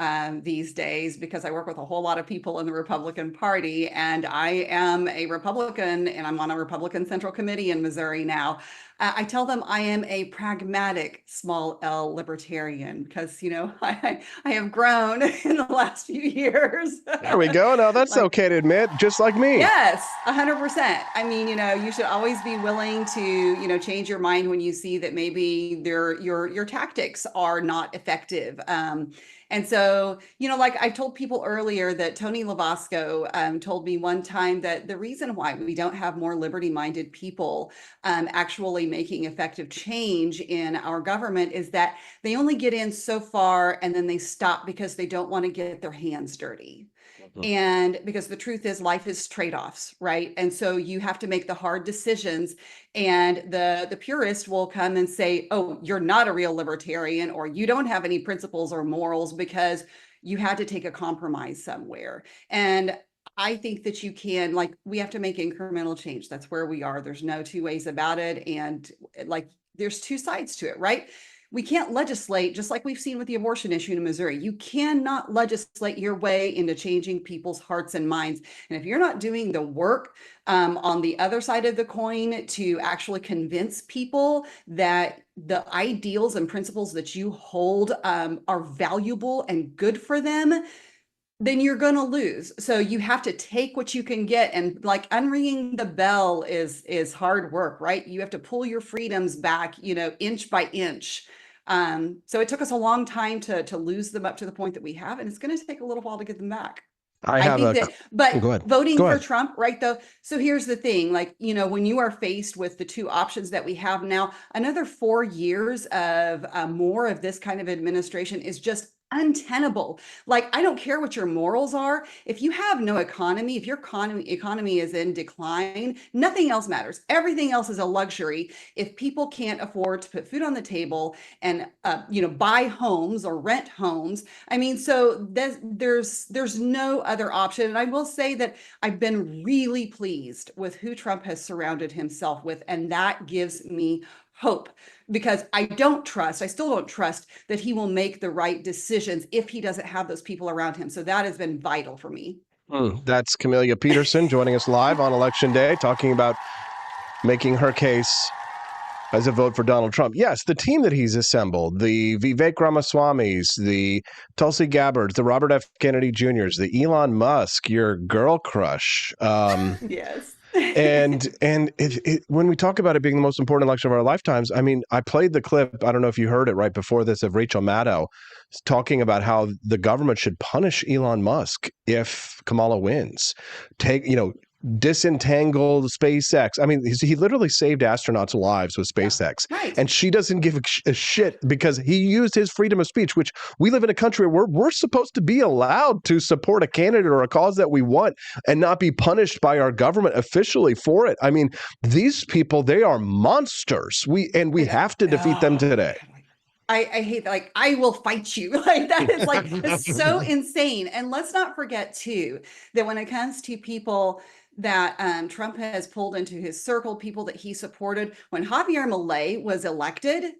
these days, because I work with a whole lot of people in the Republican Party, and I am a Republican, and I'm on a Republican Central Committee in Missouri now, I tell them I am a pragmatic small L libertarian because, you know, I have grown in the last few years. There we go. Now that's okay to admit, just like me. Yes, 100%. I mean, you know, you should always be willing to, you know, change your mind when you see that maybe your tactics are not effective. And so, you know, like I told people earlier that Tony Lavasco told me one time that the reason why we don't have more liberty-minded people actually making effective change in our government is that they only get in so far and then they stop because they don't want to get their hands dirty. And because the truth is life is trade-offs, right? And so you have to make the hard decisions, and the purist will come and say, oh, you're not a real libertarian, or you don't have any principles or morals because you had to take a compromise somewhere. And I think that you can, like, we have to make incremental change. That's where we are. There's no two ways about it. And like, there's two sides to it, right? We can't legislate, just like we've seen with the abortion issue in Missouri. You cannot legislate your way into changing people's hearts and minds. And if you're not doing the work on the other side of the coin to actually convince people that the ideals and principles that you hold are valuable and good for them, then you're going to lose. So you have to take what you can get, and like unringing the bell is hard work, right? You have to pull your freedoms back, you know, inch by inch. So it took us a long time to lose them up to the point that we have, and it's going to take a little while to get them back. Voting for Trump, right, though. So here's the thing, like, you know, when you are faced with the two options that we have now, another 4 years of more of this kind of administration is just untenable. Like, I don't care what your morals are. If you have no economy, if your economy is in decline, nothing else matters. Everything else is a luxury. If people can't afford to put food on the table and, you know, buy homes or rent homes, I mean, so there's no other option. And I will say that I've been really pleased with who Trump has surrounded himself with, and that gives me hope, because I still don't trust that he will make the right decisions if he doesn't have those people around him. So that has been vital for me. That's Kamala Petersen joining us live on Election Day, talking about making her case as a vote for Donald Trump. Yes, the team that he's assembled, the Vivek Ramaswamys, the Tulsi Gabbards, the Robert F. Kennedy Jr.'s, the Elon Musk, your girl crush. Yes. And when we talk about it being the most important election of our lifetimes, I mean, I played the clip, I don't know if you heard it right before this, of Rachel Maddow talking about how the government should punish Elon Musk if Kamala wins. Disentangle SpaceX. I mean, he literally saved astronauts' lives with SpaceX. Yeah, right. And she doesn't give a shit because he used his freedom of speech, which we live in a country where we're supposed to be allowed to support a candidate or a cause that we want and not be punished by our government officially for it. I mean, these people, they are monsters. We have to defeat them today. I hate that. Like, I will fight you. Like, that is like, it's so insane. And let's not forget too, that when it comes to people that Trump has pulled into his circle, people that he supported, when Javier Milei was elected,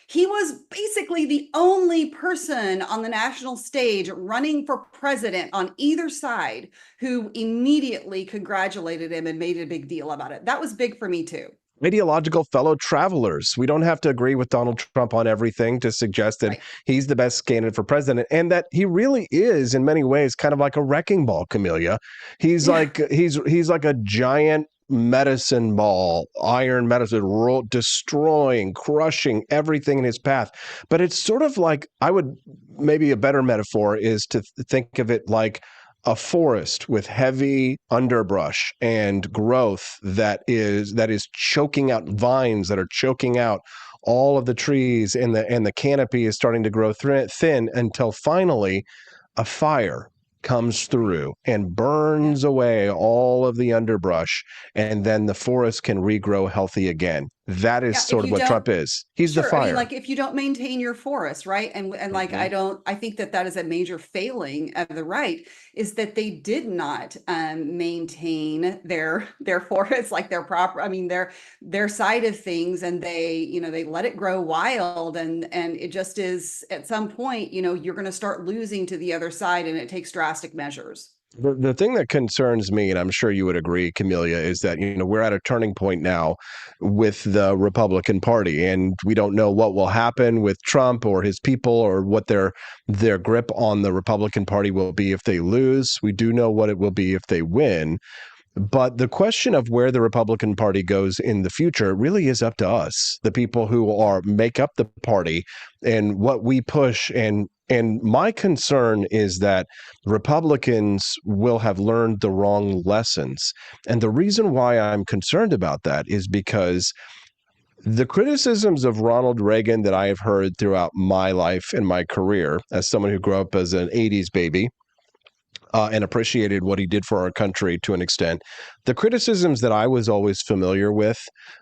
He was basically the only person on the national stage running for president on either side who immediately congratulated him and made a big deal about it. That was big for me too. Ideological fellow travelers. We don't have to agree with Donald Trump on everything to suggest that he's the best candidate for president, and that he really is in many ways kind of like a wrecking ball, Camellia. He's like he's like a giant medicine ball, iron medicine, destroying, crushing everything in his path. But it's sort of like, I would, maybe a better metaphor is to think of it like a forest with heavy underbrush and growth that is choking out, vines that are choking out all of the trees, and the canopy is starting to grow thin until finally a fire comes through and burns away all of the underbrush, and then the forest can regrow healthy again. That is sort of what Trump is. He's the fire. I mean, like, if you don't maintain your forest, right? And like, I think that is a major failing of the right, is that they did not maintain their forests, like their proper, I mean, their side of things, and they let it grow wild, and it just is, at some point, you're going to start losing to the other side, and it takes drastic measures. The thing that concerns me, and I'm sure you would agree, Camellia, is that we're at a turning point now with the Republican Party, and we don't know what will happen with Trump or his people, or what their grip on the Republican Party will be if they lose. We do know what it will be if they win. But the question of where the Republican Party goes in the future really is up to us, the people who make up the party, and what we push. And my concern is that Republicans will have learned the wrong lessons. And the reason why I'm concerned about that is because the criticisms of Ronald Reagan that I have heard throughout my life and my career, as someone who grew up as an 80s baby, and appreciated what he did for our country to an extent, the criticisms that I was always familiar with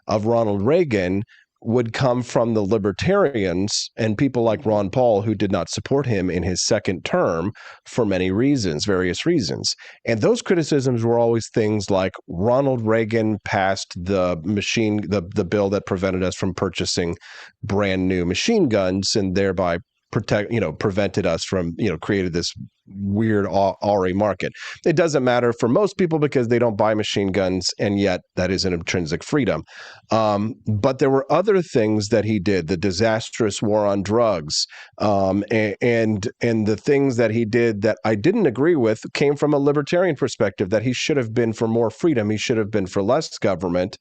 of Ronald Reagan would come from the libertarians and people like Ron Paul, who did not support him in his second term for many reasons, various reasons. And those criticisms were always things like Ronald Reagan passed the bill that prevented us from purchasing brand new machine guns, and thereby prevented us from, created this weird RA market. It doesn't matter for most people because they don't buy machine guns, and yet that is an intrinsic freedom. But there were other things that he did, the disastrous war on drugs, and the things that he did that I didn't agree with came from a libertarian perspective, that he should have been for more freedom, he should have been for less government.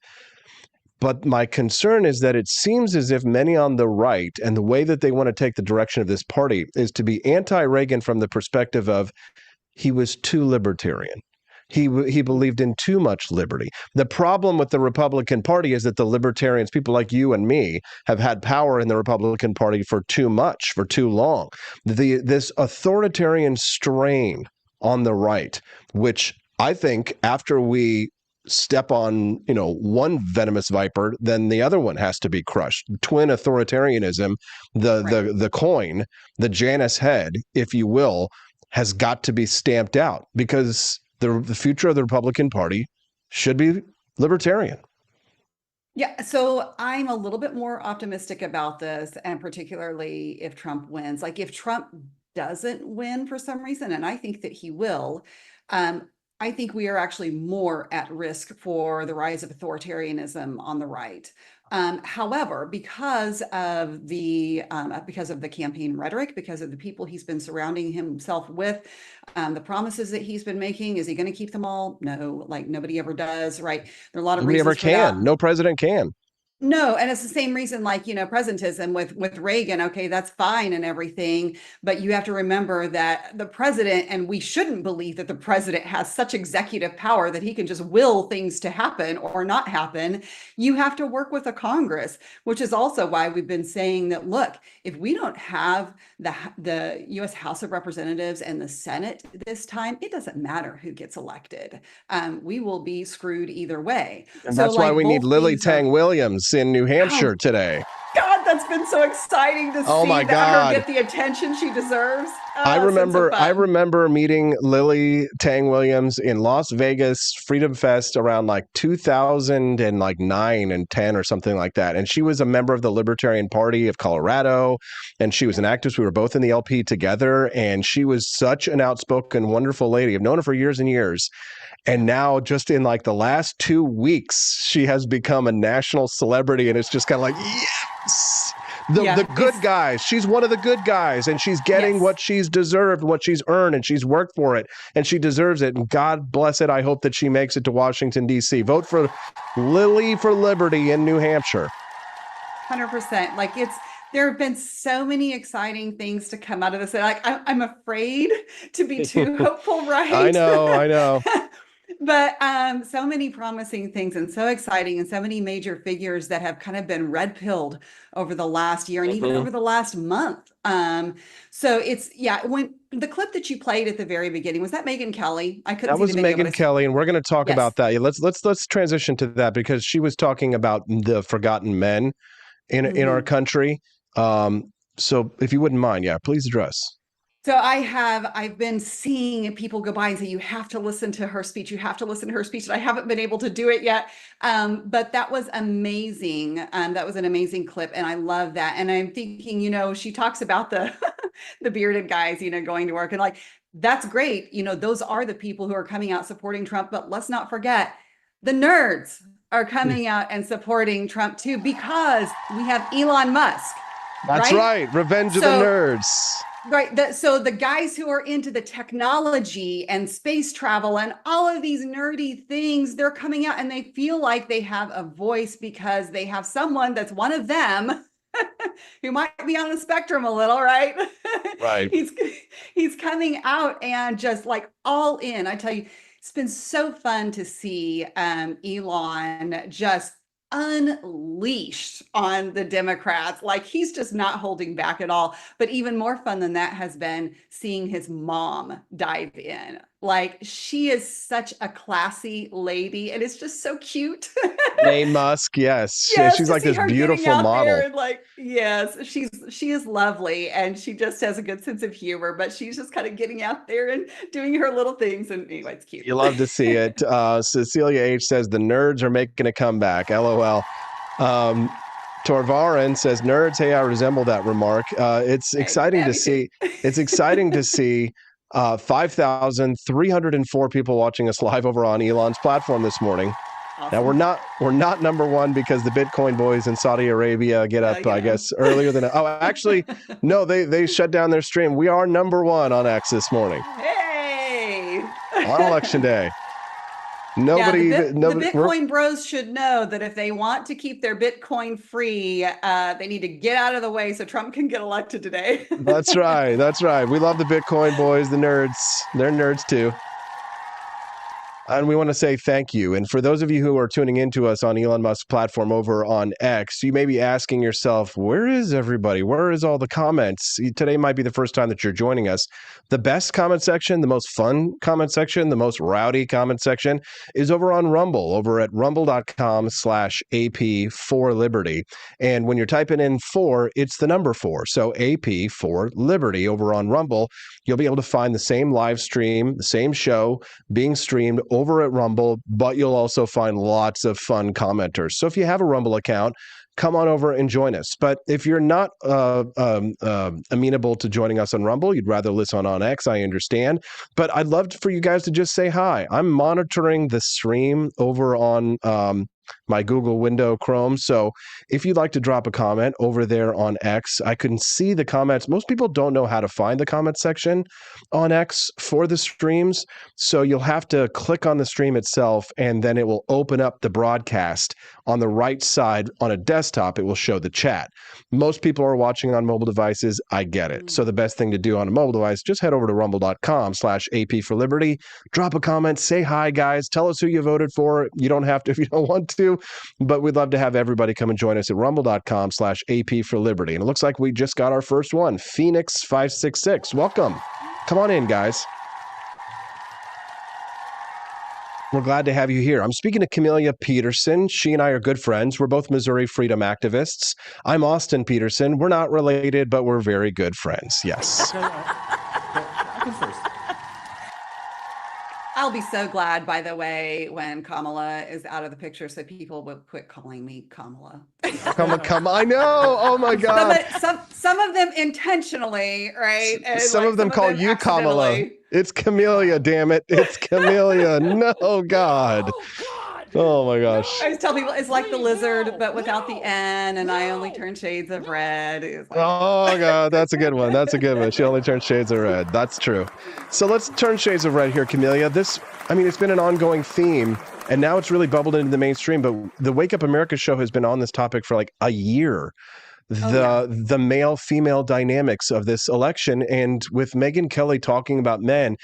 But my concern is that it seems as if many on the right, and the way that they want to take the direction of this party, is to be anti-Reagan from the perspective of he was too libertarian. He believed in too much liberty. The problem with the Republican Party is that the libertarians, people like you and me, have had power in the Republican Party for too long. This authoritarian strain on the right, which I think after we step on, one venomous viper, then the other one has to be crushed. Twin authoritarianism, the coin, the Janus head, if you will, has got to be stamped out, because the future of the Republican Party should be libertarian. Yeah, so I'm a little bit more optimistic about this, and particularly if Trump wins. Like, if Trump doesn't win for some reason, and I think that he will, I think we are actually more at risk for the rise of authoritarianism on the right. However, because of the campaign rhetoric, because of the people he's been surrounding himself with, the promises that he's been making, is he going to keep them all? No, like, nobody ever does, right? There are a lot of reasons for that. No president can. No, and it's the same reason, like, presentism with Reagan. Okay, that's fine and everything, but you have to remember that the president, and we shouldn't believe that the president has such executive power that he can just will things to happen or not happen. You have to work with a Congress, which is also why we've been saying that, look, if we don't have the U.S. House of Representatives and the Senate this time, it doesn't matter who gets elected. We will be screwed either way. And that's why we need Lily Tang Williams in New Hampshire today. God, That's been so exciting to Oh see my that her God. get the attention she deserves. I It's been so fun. remember meeting Lily Tang Williams in Las Vegas Freedom Fest around like 2009 and 10 or something like that. And she was a member of the Libertarian Party of Colorado, and she was an activist. We were both in the LP together, and she was such an outspoken, wonderful lady. I've known her for years and years. And now, just in like the last 2 weeks, she has become a national celebrity, and it's just kind of like, yes, the good guys. She's one of the good guys, and she's getting what she's deserved, what she's earned, and she's worked for it, and she deserves it. And God bless it. I hope that she makes it to Washington, D.C. Vote for Lily for Liberty in New Hampshire. 100%. Like there have been so many exciting things to come out of this. Like I'm afraid to be too hopeful, right? I know. But so many promising things and so exciting, and so many major figures that have kind of been red pilled over the last year and even over the last month. So it's when the clip that you played at the very beginning, was that Megyn Kelly? I couldn't see the video. That was Megyn Kelly, and we're going to talk about that. Let's transition to that, because she was talking about the forgotten men in our country. So if you wouldn't mind, please address. So I've been seeing people go by and say, you have to listen to her speech. You have to listen to her speech. And I haven't been able to do it yet. But that was amazing. That was an amazing clip. And I love that. And I'm thinking, she talks about the bearded guys, going to work, and like, that's great. Those are the people who are coming out supporting Trump. But let's not forget, the nerds are coming out and supporting Trump too, because we have Elon Musk. That's right. Revenge of the nerds. Right. So the guys who are into the technology and space travel and all of these nerdy things, they're coming out and they feel like they have a voice because they have someone that's one of them who might be on the spectrum a little, right? Right. He's coming out and just like all in. I tell you, it's been so fun to see Elon just unleashed on the Democrats. Like, he's just not holding back at all. But even more fun than that has been seeing his mom dive in. Like, she is such a classy lady, and it's just so cute. Mae Musk, yes. She's like this beautiful model. She is lovely, and she just has a good sense of humor, but she's just kind of getting out there and doing her little things. And anyway, it's cute. You love to see it. Cecilia H says the nerds are making a comeback. LOL. Torvarin says, nerds, hey, I resemble that remark. It's exciting to see. It's exciting to see 5,304 people watching us live over on Elon's platform this morning. Awesome. Now we're not number one because the Bitcoin boys in Saudi Arabia get up, I guess, earlier than. Oh, actually, no, they shut down their stream. We are number one on X this morning. Hey! On election day. The Bitcoin bros should know that if they want to keep their Bitcoin free, they need to get out of the way so Trump can get elected today. That's right. That's right. We love the Bitcoin boys, the nerds. They're nerds too. And we want to say thank you. And for those of you who are tuning into us on Elon Musk's platform over on X, you may be asking yourself, where is everybody? Where is all the comments? Today might be the first time that you're joining us. The best comment section, the most fun comment section, the most rowdy comment section is over on Rumble, over at rumble.com/AP for Liberty. And when you're typing in 4, it's the number 4. So AP for Liberty over on Rumble. You'll be able to find the same live stream, the same show being streamed over at Rumble, but you'll also find lots of fun commenters. So if you have a Rumble account, come on over and join us. But if you're not amenable to joining us on Rumble, you'd rather listen on X, I understand. But I'd love for you guys to just say hi. I'm monitoring the stream over on my Google window Chrome. So if you'd like to drop a comment over there on X, I can see the comments. Most people don't know how to find the comment section on X for the streams. So you'll have to click on the stream itself, and then it will open up the broadcast on the right side. On a desktop, it will show the chat. Most people are watching on mobile devices. I get it. So the best thing to do on a mobile device, just head over to rumble.com/AP for Liberty. Drop a comment. Say hi, guys. Tell us who you voted for. You don't have to if you don't want to, but we'd love to have everybody come and join us at rumble.com/AP for Liberty. And it looks like we just got our first one, Phoenix 566. Welcome. Come on in, guys. We're glad to have you here. I'm speaking to Kamala Petersen. She and I are good friends. We're both Missouri freedom activists. I'm Austin Petersen. We're not related, but we're very good friends. Yes. I'll be so glad, by the way, when Kamala is out of the picture, so people will quit calling me Kamala. Come. I know. Oh my God. Some of them intentionally, right? And some of them call you Kamala. It's Kamala, damn it. It's Kamala. No, God. Oh my gosh. I always tell people it's like the lizard, but without the N, and I only turn shades of red. Oh God, that's a good one. That's a good one. She only turns shades of red. That's true. So let's turn shades of red here, Kamala. It's been an ongoing theme, and now it's really bubbled into the mainstream. But the Wake Up America show has been on this topic for like a year. The male-female dynamics of this election, and with Megyn Kelly talking about men,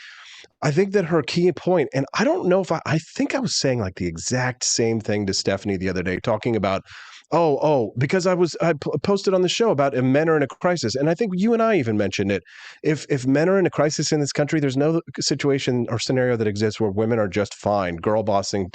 I think that her key point, and I don't know if I think I was saying like the exact same thing to Stephanie the other day, talking about, because I posted on the show about if men are in a crisis, and I think you and I even mentioned it. If men are in a crisis in this country, there's no situation or scenario that exists where women are just fine, girl bossing,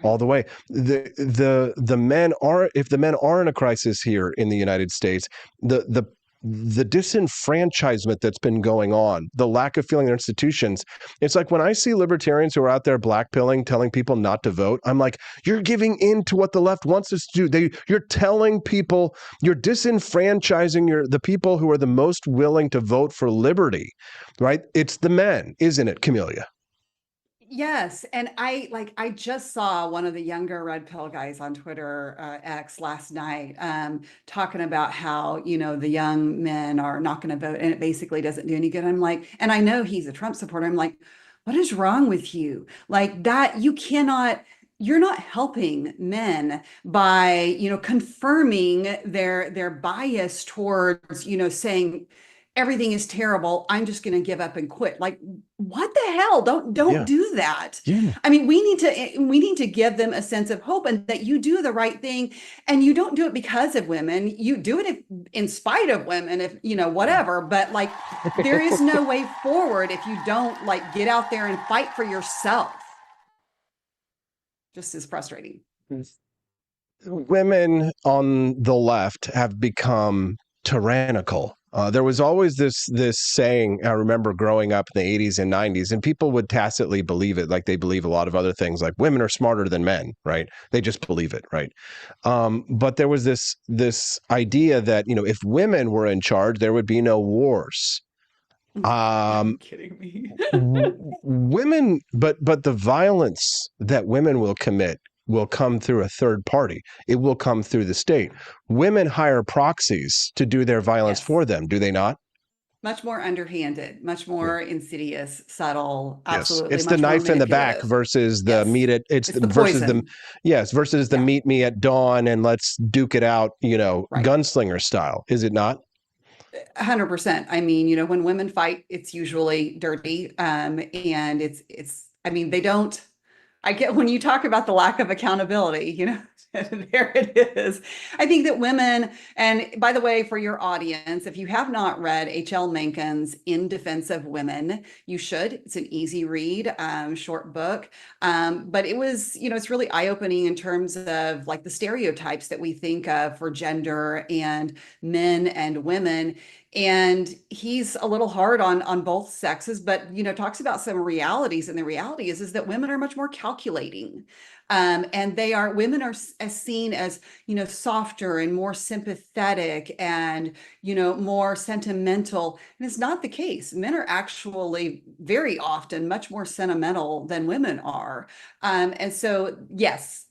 all the way. The men are, if the men are in a crisis here in the United States, the disenfranchisement that's been going on, the lack of feeling in institutions. It's like when I see libertarians who are out there blackpilling, telling people not to vote, I'm like, you're giving in to what the left wants us to do. You're telling people, you're disenfranchising the people who are the most willing to vote for liberty, right? It's the men, isn't it, Kamala? Yes, and I just saw one of the younger red pill guys on Twitter X last night talking about how the young men are not going to vote, and it basically doesn't do any good. I'm like, and I know he's a Trump supporter. I'm like, what is wrong with you? Like that, you're not helping men by confirming their bias towards saying everything is terrible. I'm just going to give up and quit. Like, what the hell? Don't do that. Yeah. I mean, we need to give them a sense of hope, and that you do the right thing, and you don't do it because of women. You do it in spite of women, if whatever. But like, there is no way forward if you don't get out there and fight for yourself. Just as frustrating. Women on the left have become tyrannical. There was always this saying, I remember growing up in the 80s and 90s, and people would tacitly believe it, like they believe a lot of other things, like women are smarter than men, right? They just believe it, right? But there was this idea that, if women were in charge, there would be no wars. Kidding me. Women, but the violence that women will commit will come through a third party. It will come through the state. Women hire proxies to do their violence for them, do they not? Much more underhanded, much more insidious, subtle. Absolutely. Yes. It's the knife in the back versus the meat at versus the meet me at dawn and let's duke it out, gunslinger style. Is it not? 100%. I mean, when women fight, it's usually dirty. And they don't. I get when you talk about the lack of accountability, there it is. I think that women, and by the way, for your audience, if you have not read H.L. Mencken's In Defense of Women, you should. It's an easy read, short book. But it was, it's really eye-opening in terms of the stereotypes that we think of for gender and men and women. And he's a little hard on both sexes, but talks about some realities. And the reality is that women are much more calculating. And women are seen as, softer and more sympathetic and, more sentimental. And it's not the case. Men are actually very often much more sentimental than women are. And so, yes,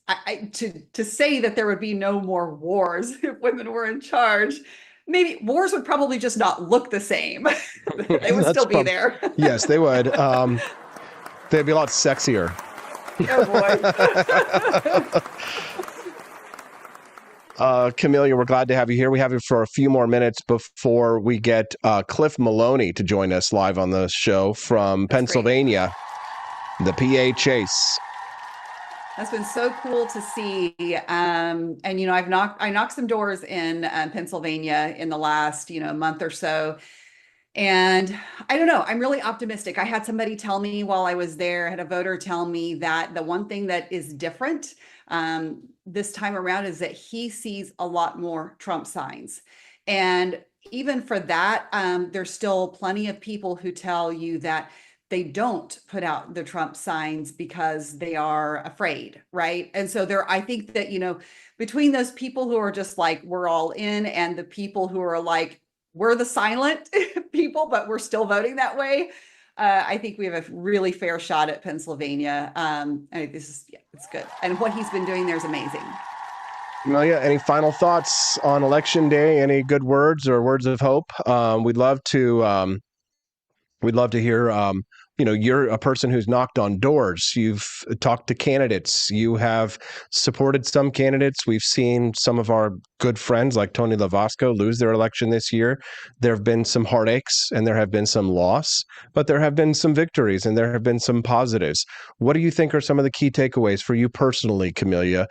to say that there would be no more wars if women were in charge, maybe wars would probably just not look the same. They would still be there. Yes, they would. They'd be a lot sexier. Oh boy. Kamala, we're glad to have you here. We have you for a few more minutes before we get Cliff Maloney to join us live on the show from Pennsylvania, the PA Chase. That's been so cool to see. And, I knocked some doors in Pennsylvania in the last, month or so. And I don't know, I'm really optimistic. I had somebody tell me while I was there, I had a voter tell me that the one thing that is different this time around is that he sees a lot more Trump signs. And even for that, there's still plenty of people who tell you that they don't put out the Trump signs because they are afraid, right? And so I think that, between those people who are just like, we're all in, and the people who are like, we're the silent people, but we're still voting that way. I think we have a really fair shot at Pennsylvania. It's good. And what he's been doing there is amazing. Amelia, any final thoughts on Election Day? Any good words or words of hope? We'd love to hear. You're a person who's knocked on doors. You've talked to candidates. You have supported some candidates. We've seen some of our good friends like Tony Lavasco lose their election this year. There have been some heartaches and there have been some loss, but there have been some victories and there have been some positives. What do you think are some of the key takeaways for you personally, Camelia,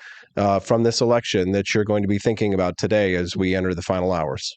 from this election that you're going to be thinking about today as we enter the final hours?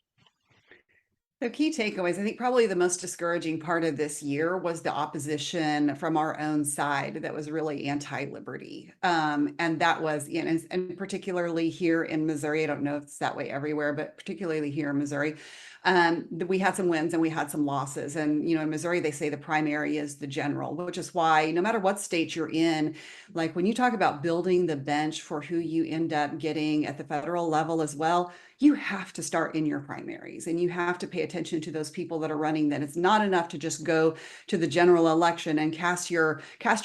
So key takeaways, I think probably the most discouraging part of this year was the opposition from our own side that was really anti-liberty. And that was, and particularly here in Missouri, I don't know if it's that way everywhere, but particularly here in Missouri, we had some wins and we had some losses. And, in Missouri, they say the primary is the general, which is why no matter what state you're in, like when you talk about building the bench for who you end up getting at the federal level as well, you have to start in your primaries and you have to pay attention to those people that are running. That it's not enough to just go to the general election and cast your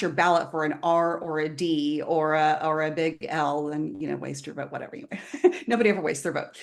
ballot for an R or a D or a big L and, waste your vote, whatever. Nobody ever wastes their vote.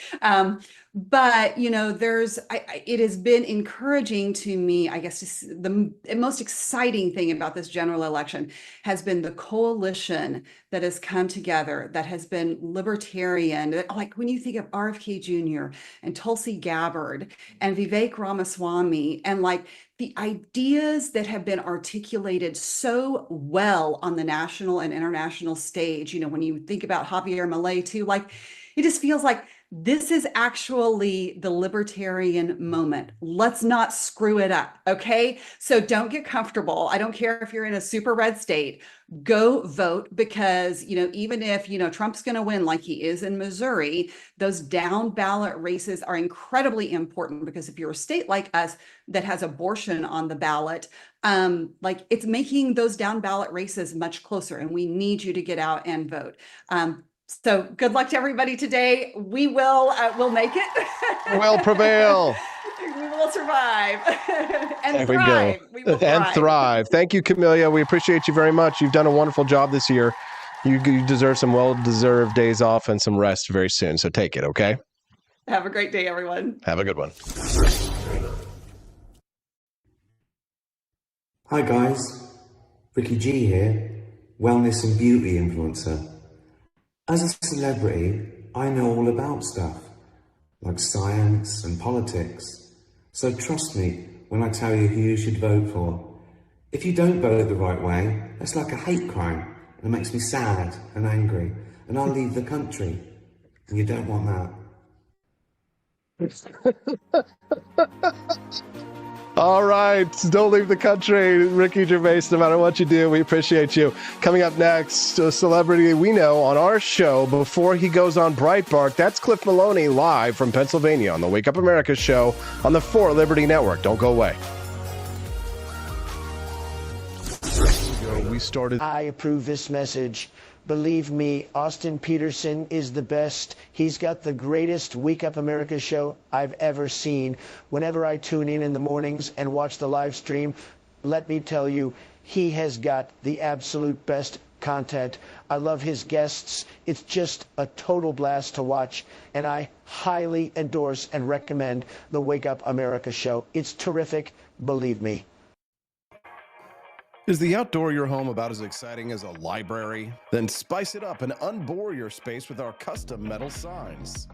But, it has been encouraging to me, I guess, the most exciting thing about this general election has been the coalition that has come together, that has been libertarian. Like when you think of RFK Jr. and Tulsi Gabbard and Vivek Ramaswamy and like the ideas that have been articulated so well on the national and international stage, when you think about Javier Milei too, like it just feels like this is actually the libertarian moment. Let's not screw it up, okay? So don't get comfortable. I don't care if you're in a super red state. Go vote because, even if, Trump's going to win like he is in Missouri, those down ballot races are incredibly important because if you're a state like us that has abortion on the ballot, like it's making those down ballot races much closer and we need you to get out and vote. So good luck to everybody today. We will, we'll make it. We'll prevail. We will survive and there thrive. We go. And thrive. Thank you, Camelia. We appreciate you very much. You've done a wonderful job this year. You deserve some well-deserved days off and some rest very soon. So take it, okay? Have a great day, everyone. Have a good one. Hi, guys. Ricky G here, wellness and beauty influencer. As a celebrity, I know all about stuff, like science and politics. So trust me when I tell you who you should vote for. If you don't vote the right way, that's like a hate crime. It makes me sad and angry, and I'll leave the country. And you don't want that. All right. Don't leave the country, Ricky Gervais, no matter what you do. We appreciate you. Coming up next, a celebrity we know on our show before he goes on Breitbart. That's Cliff Maloney live from Pennsylvania on the Wake Up America show on the 4 Liberty Network. Don't go away. We started. I approve this message. Believe me, Austin Petersen is the best. He's got the greatest Wake Up America show I've ever seen. Whenever I tune in the mornings and watch the live stream, let me tell you, he has got the absolute best content. I love his guests. It's just a total blast to watch, and I highly endorse and recommend the Wake Up America show. It's terrific, believe me. Is the outdoor of your home about as exciting as a library? Then spice it up and unbore your space with our custom metal signs.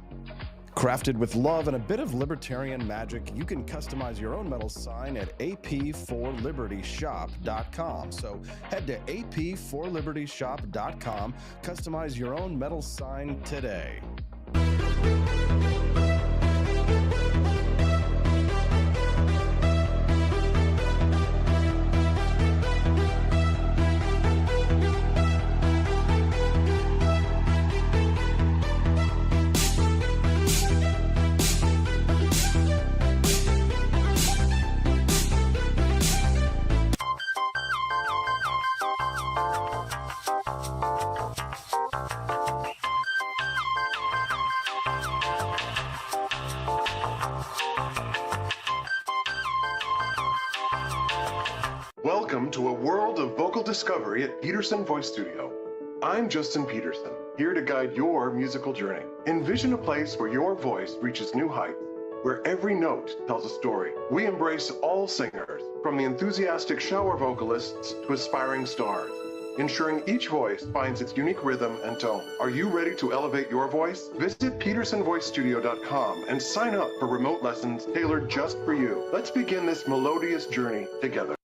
Crafted with love and a bit of libertarian magic, you can customize your own metal sign at ap4libertyshop.com. So head to ap4libertyshop.com, customize your own metal sign today. Welcome to a world of vocal discovery at Petersen Voice Studio. I'm Justin Petersen, here to guide your musical journey. Envision a place where your voice reaches new heights, where every note tells a story. We embrace all singers, from the enthusiastic shower vocalists to aspiring stars, ensuring each voice finds its unique rhythm and tone. Are you ready to elevate your voice? Visit petersenvoicestudio.com and sign up for remote lessons tailored just for you. Let's begin this melodious journey together.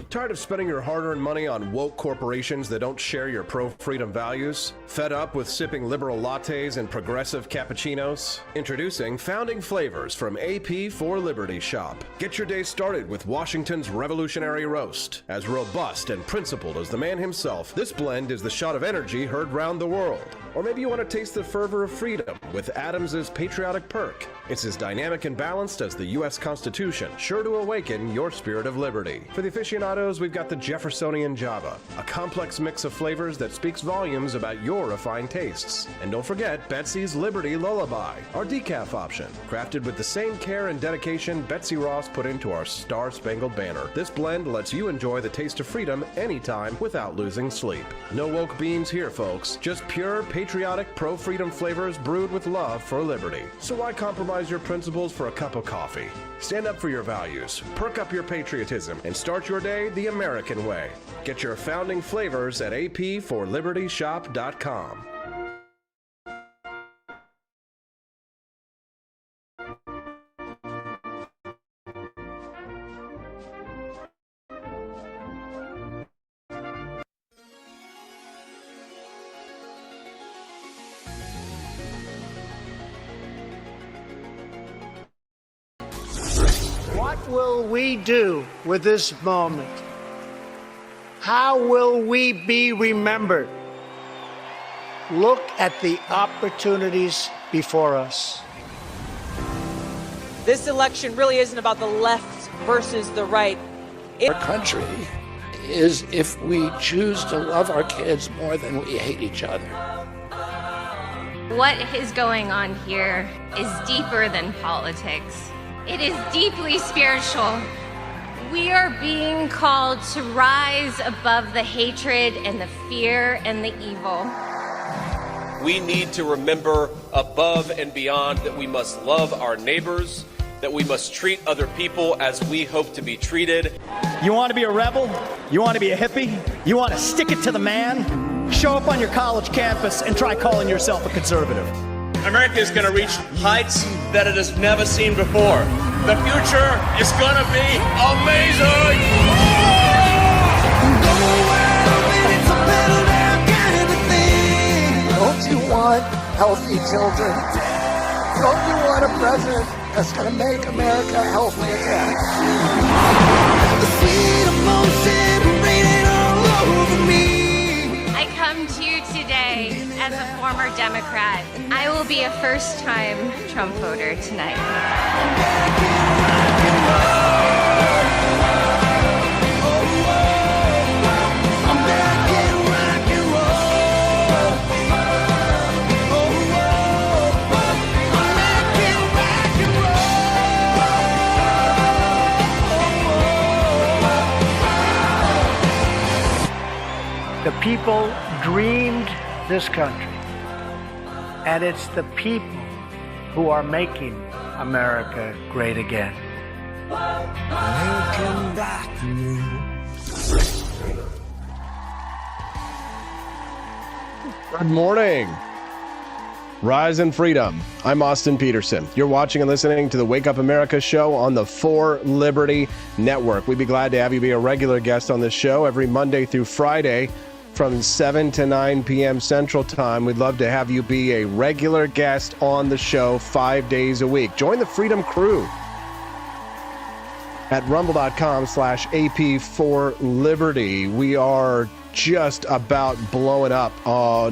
Tired of spending your hard-earned money on woke corporations that don't share your pro-freedom values? Fed up with sipping liberal lattes and progressive cappuccinos? Introducing Founding Flavors from AP for Liberty Shop. Get your day started with Washington's Revolutionary Roast. As robust and principled as the man himself, this blend is the shot of energy heard round the world. Or maybe you want to taste the fervor of freedom with Adams's Patriotic Perk. It's as dynamic and balanced as the U.S. Constitution, sure to awaken your spirit of liberty. For the aficionados, we've got the Jeffersonian Java, a complex mix of flavors that speaks volumes about your refined tastes. And don't forget Betsy's Liberty Lullaby, our decaf option, crafted with the same care and dedication Betsy Ross put into our Star-Spangled Banner. This blend lets you enjoy the taste of freedom anytime without losing sleep. No woke beans here, folks. Just pure, patriotic, pro-freedom flavors brewed with love for liberty. So why compromise your principles for a cup of coffee? Stand up for your values, perk up your patriotism, and start your day the American way. Get your Founding Flavors at apforlibertyshop.com. What will we do with this moment? How will we be remembered? Look at the opportunities before us. This election really isn't about the left versus the right. Our country is if we choose to love our kids more than we hate each other. What is going on here is deeper than politics. It is deeply spiritual. We are being called to rise above the hatred and the fear and the evil. We need to remember above and beyond that we must love our neighbors, that we must treat other people as we hope to be treated. You want to be a rebel? You want to be a hippie? You want to stick it to the man? Show up on your college campus and try calling yourself a conservative. America is going to reach heights that it has never seen before. The future is going to be amazing! Don't you want healthy children? Don't you want a president that's going to make America healthy again? The sweet emotion raining all over me. I come to you today as a former Democrat. I will be a first-time Trump voter tonight. The people dreamed this country, and it's the people who are making America great again. Good morning. Rise in freedom. I'm Austin Petersen. You're watching and listening to the Wake Up America show on the For Liberty Network. We'd be glad to have you be a regular guest on this show every Monday through Friday from 7 to 9 p.m. Central Time. We'd love to have you be a regular guest on the show 5 days a week. Join the Freedom Crew at rumble.com/AP4Liberty. We are just about blowing up.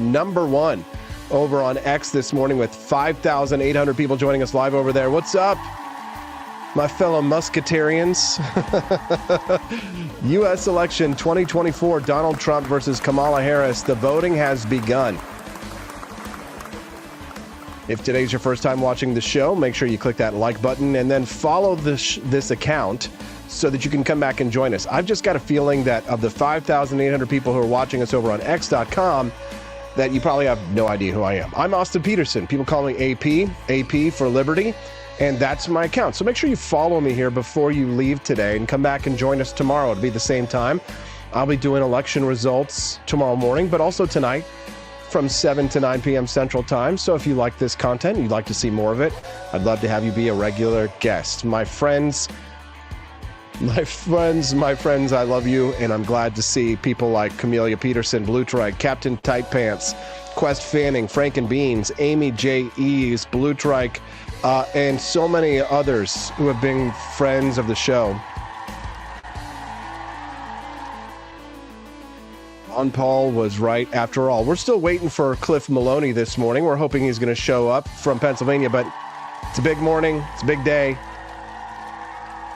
Number one over on X this morning with 5,800 people joining us live over there. What's up, my fellow Musketeerians? U.S. election 2024, Donald Trump versus Kamala Harris. The voting has begun. If today's your first time watching the show, make sure you click that like button and then follow this account so that you can come back and join us. I've just got a feeling that of the 5,800 people who are watching us over on X.com, that you probably have no idea who I am. I'm Austin Petersen. People call me AP for Liberty, and that's my account. So make sure you follow me here before you leave today and come back and join us tomorrow. It'll be the same time. I'll be doing election results tomorrow morning, but also tonight from 7 to 9 p.m. Central Time. So if you like this content and you'd like to see more of it, I'd love to have you be a regular guest. My friends, I love you, and I'm glad to see people like Camellia Petersen, Blue Trike, Captain Tight Pants, Quest Fanning, Frank and Beans, Amy J. Eves, Blue Trike, and so many others who have been friends of the show. Ron Paul was right after all. We're still waiting for Cliff Maloney this morning. We're hoping he's going to show up from Pennsylvania, but it's a big morning. It's a big day.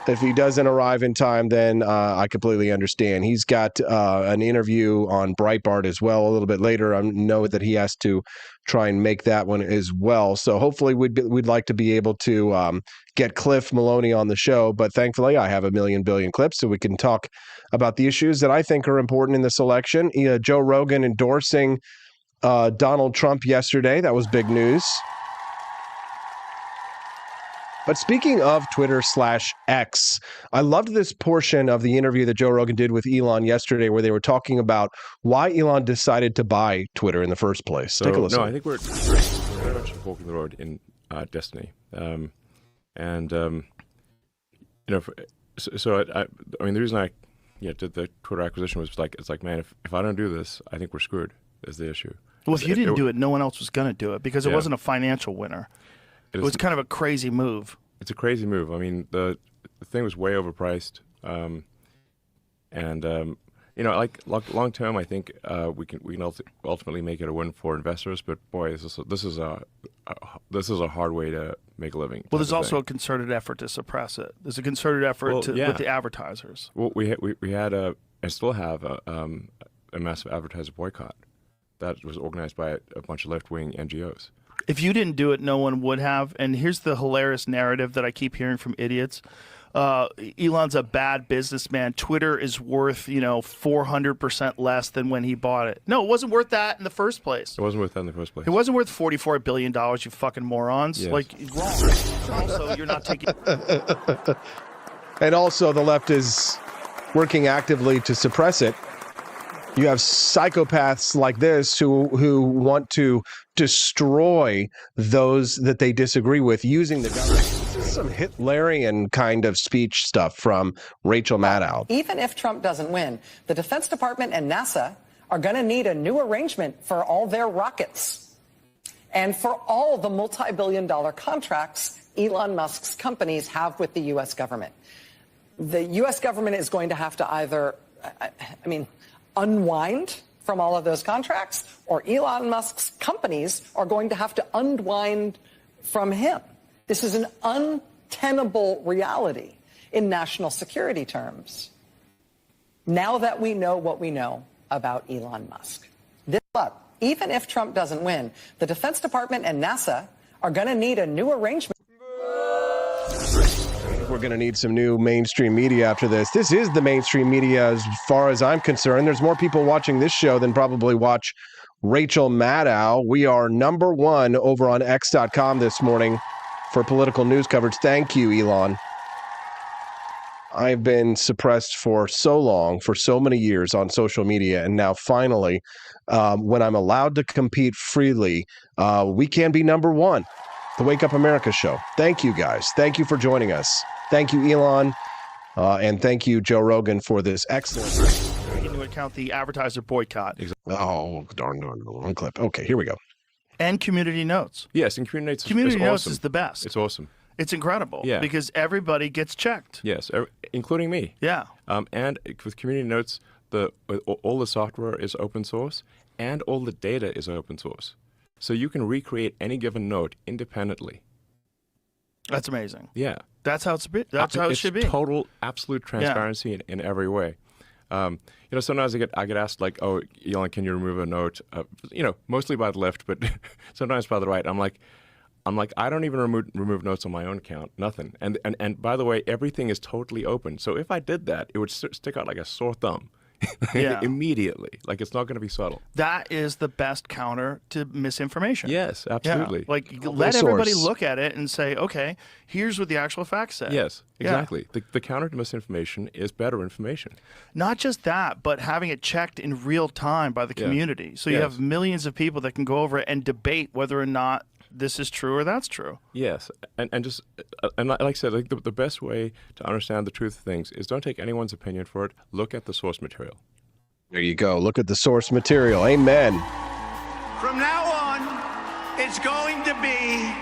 If he doesn't arrive in time, then I completely understand. He's got an interview on Breitbart as well a little bit later. I know that he has to try and make that one as well. So hopefully we'd like to be able to get Cliff Maloney on the show. But thankfully, I have a million billion clips so we can talk about the issues that I think are important in this election. Joe Rogan endorsing Donald Trump yesterday. That was big news. But speaking of Twitter/X, I loved this portion of the interview that Joe Rogan did with Elon yesterday where they were talking about why Elon decided to buy Twitter in the first place. Take a listen. No, I think we're very much walking the road in destiny. I mean, the reason I did the Twitter acquisition was it's like, man, if I don't do this, I think we're screwed, is the issue. Well, if you didn't do it, no one else was going to do it because it wasn't a financial winner. It was kind of a crazy move. It's a crazy move. I mean, the thing was way overpriced, like long term, I think we can ultimately make it a win for investors. But boy, this is a hard way to make a living. Well, there's also a concerted effort to suppress it. There's a concerted effort with the advertisers. Well, we had and still have a massive advertiser boycott that was organized by a bunch of left-wing NGOs. If you didn't do it, no one would have. And here's the hilarious narrative that I keep hearing from idiots. Elon's a bad businessman. Twitter is worth, 400% less than when he bought it. No, it wasn't worth that in the first place. It wasn't worth that in the first place. It wasn't worth $44 billion, you fucking morons. Yes. Wrong. Also, you're not taking... And also, the left is working actively to suppress it. You have psychopaths like this who want to destroy those that they disagree with using the government. This is some Hitlerian kind of speech stuff from Rachel Maddow. Even if Trump doesn't win, the Defense Department and NASA are going to need a new arrangement for all their rockets and for all the multi-billion-dollar contracts Elon Musk's companies have with the U.S. government. The U.S. government is going to have to either, unwind from all of those contracts, or Elon Musk's companies are going to have to unwind from him. This is an untenable reality in national security terms. Now that we know what we know about Elon Musk. Even if Trump doesn't win, the Defense Department and NASA are going to need a new arrangement. We're going to need some new mainstream media after this. This is the mainstream media as far as I'm concerned. There's more people watching this show than probably watch Rachel Maddow. We are number one over on X.com this morning for political news coverage. Thank you, Elon. I've been suppressed for so long, for so many years on social media, and now finally, when I'm allowed to compete freely, we can be number one. The Wake Up America show. Thank you, guys. Thank you for joining us. Thank you, Elon. And thank you, Joe Rogan, for this excellent... Taking into account the advertiser boycott. Oh, darn, one clip. Okay, here we go. And community notes. Yes, and community notes Community is notes awesome. is the best. It's awesome. It's incredible. Yeah. Because everybody gets checked. Yes, including me. Yeah. And with community notes, all the software is open source, and all the data is open source. So you can recreate any given note independently. That's amazing. Yeah. That's how it should be. It's total, absolute transparency in every way. Sometimes I get asked like, "Oh, Elon, can you remove a note?" Mostly by the left, but sometimes by the right. I'm like, I'm like, I don't even remove notes on my own account, nothing. And by the way, everything is totally open. So if I did that, it would stick out like a sore thumb. Yeah. Immediately. Like, it's not going to be subtle. That is the best counter to misinformation. Yes, absolutely. Yeah. Like, let everybody look at it and say, okay, here's what the actual facts say. Yes, exactly. Yeah. The counter to misinformation is better information. Not just that, but having it checked in real time by the community. So you have millions of people that can go over it and debate whether or not this is true or that's true. Yes, and like I said, like the best way to understand the truth of things is don't take anyone's opinion for it. Look at the source material. There you go. Look at the source material. Amen. From now on, it's going to be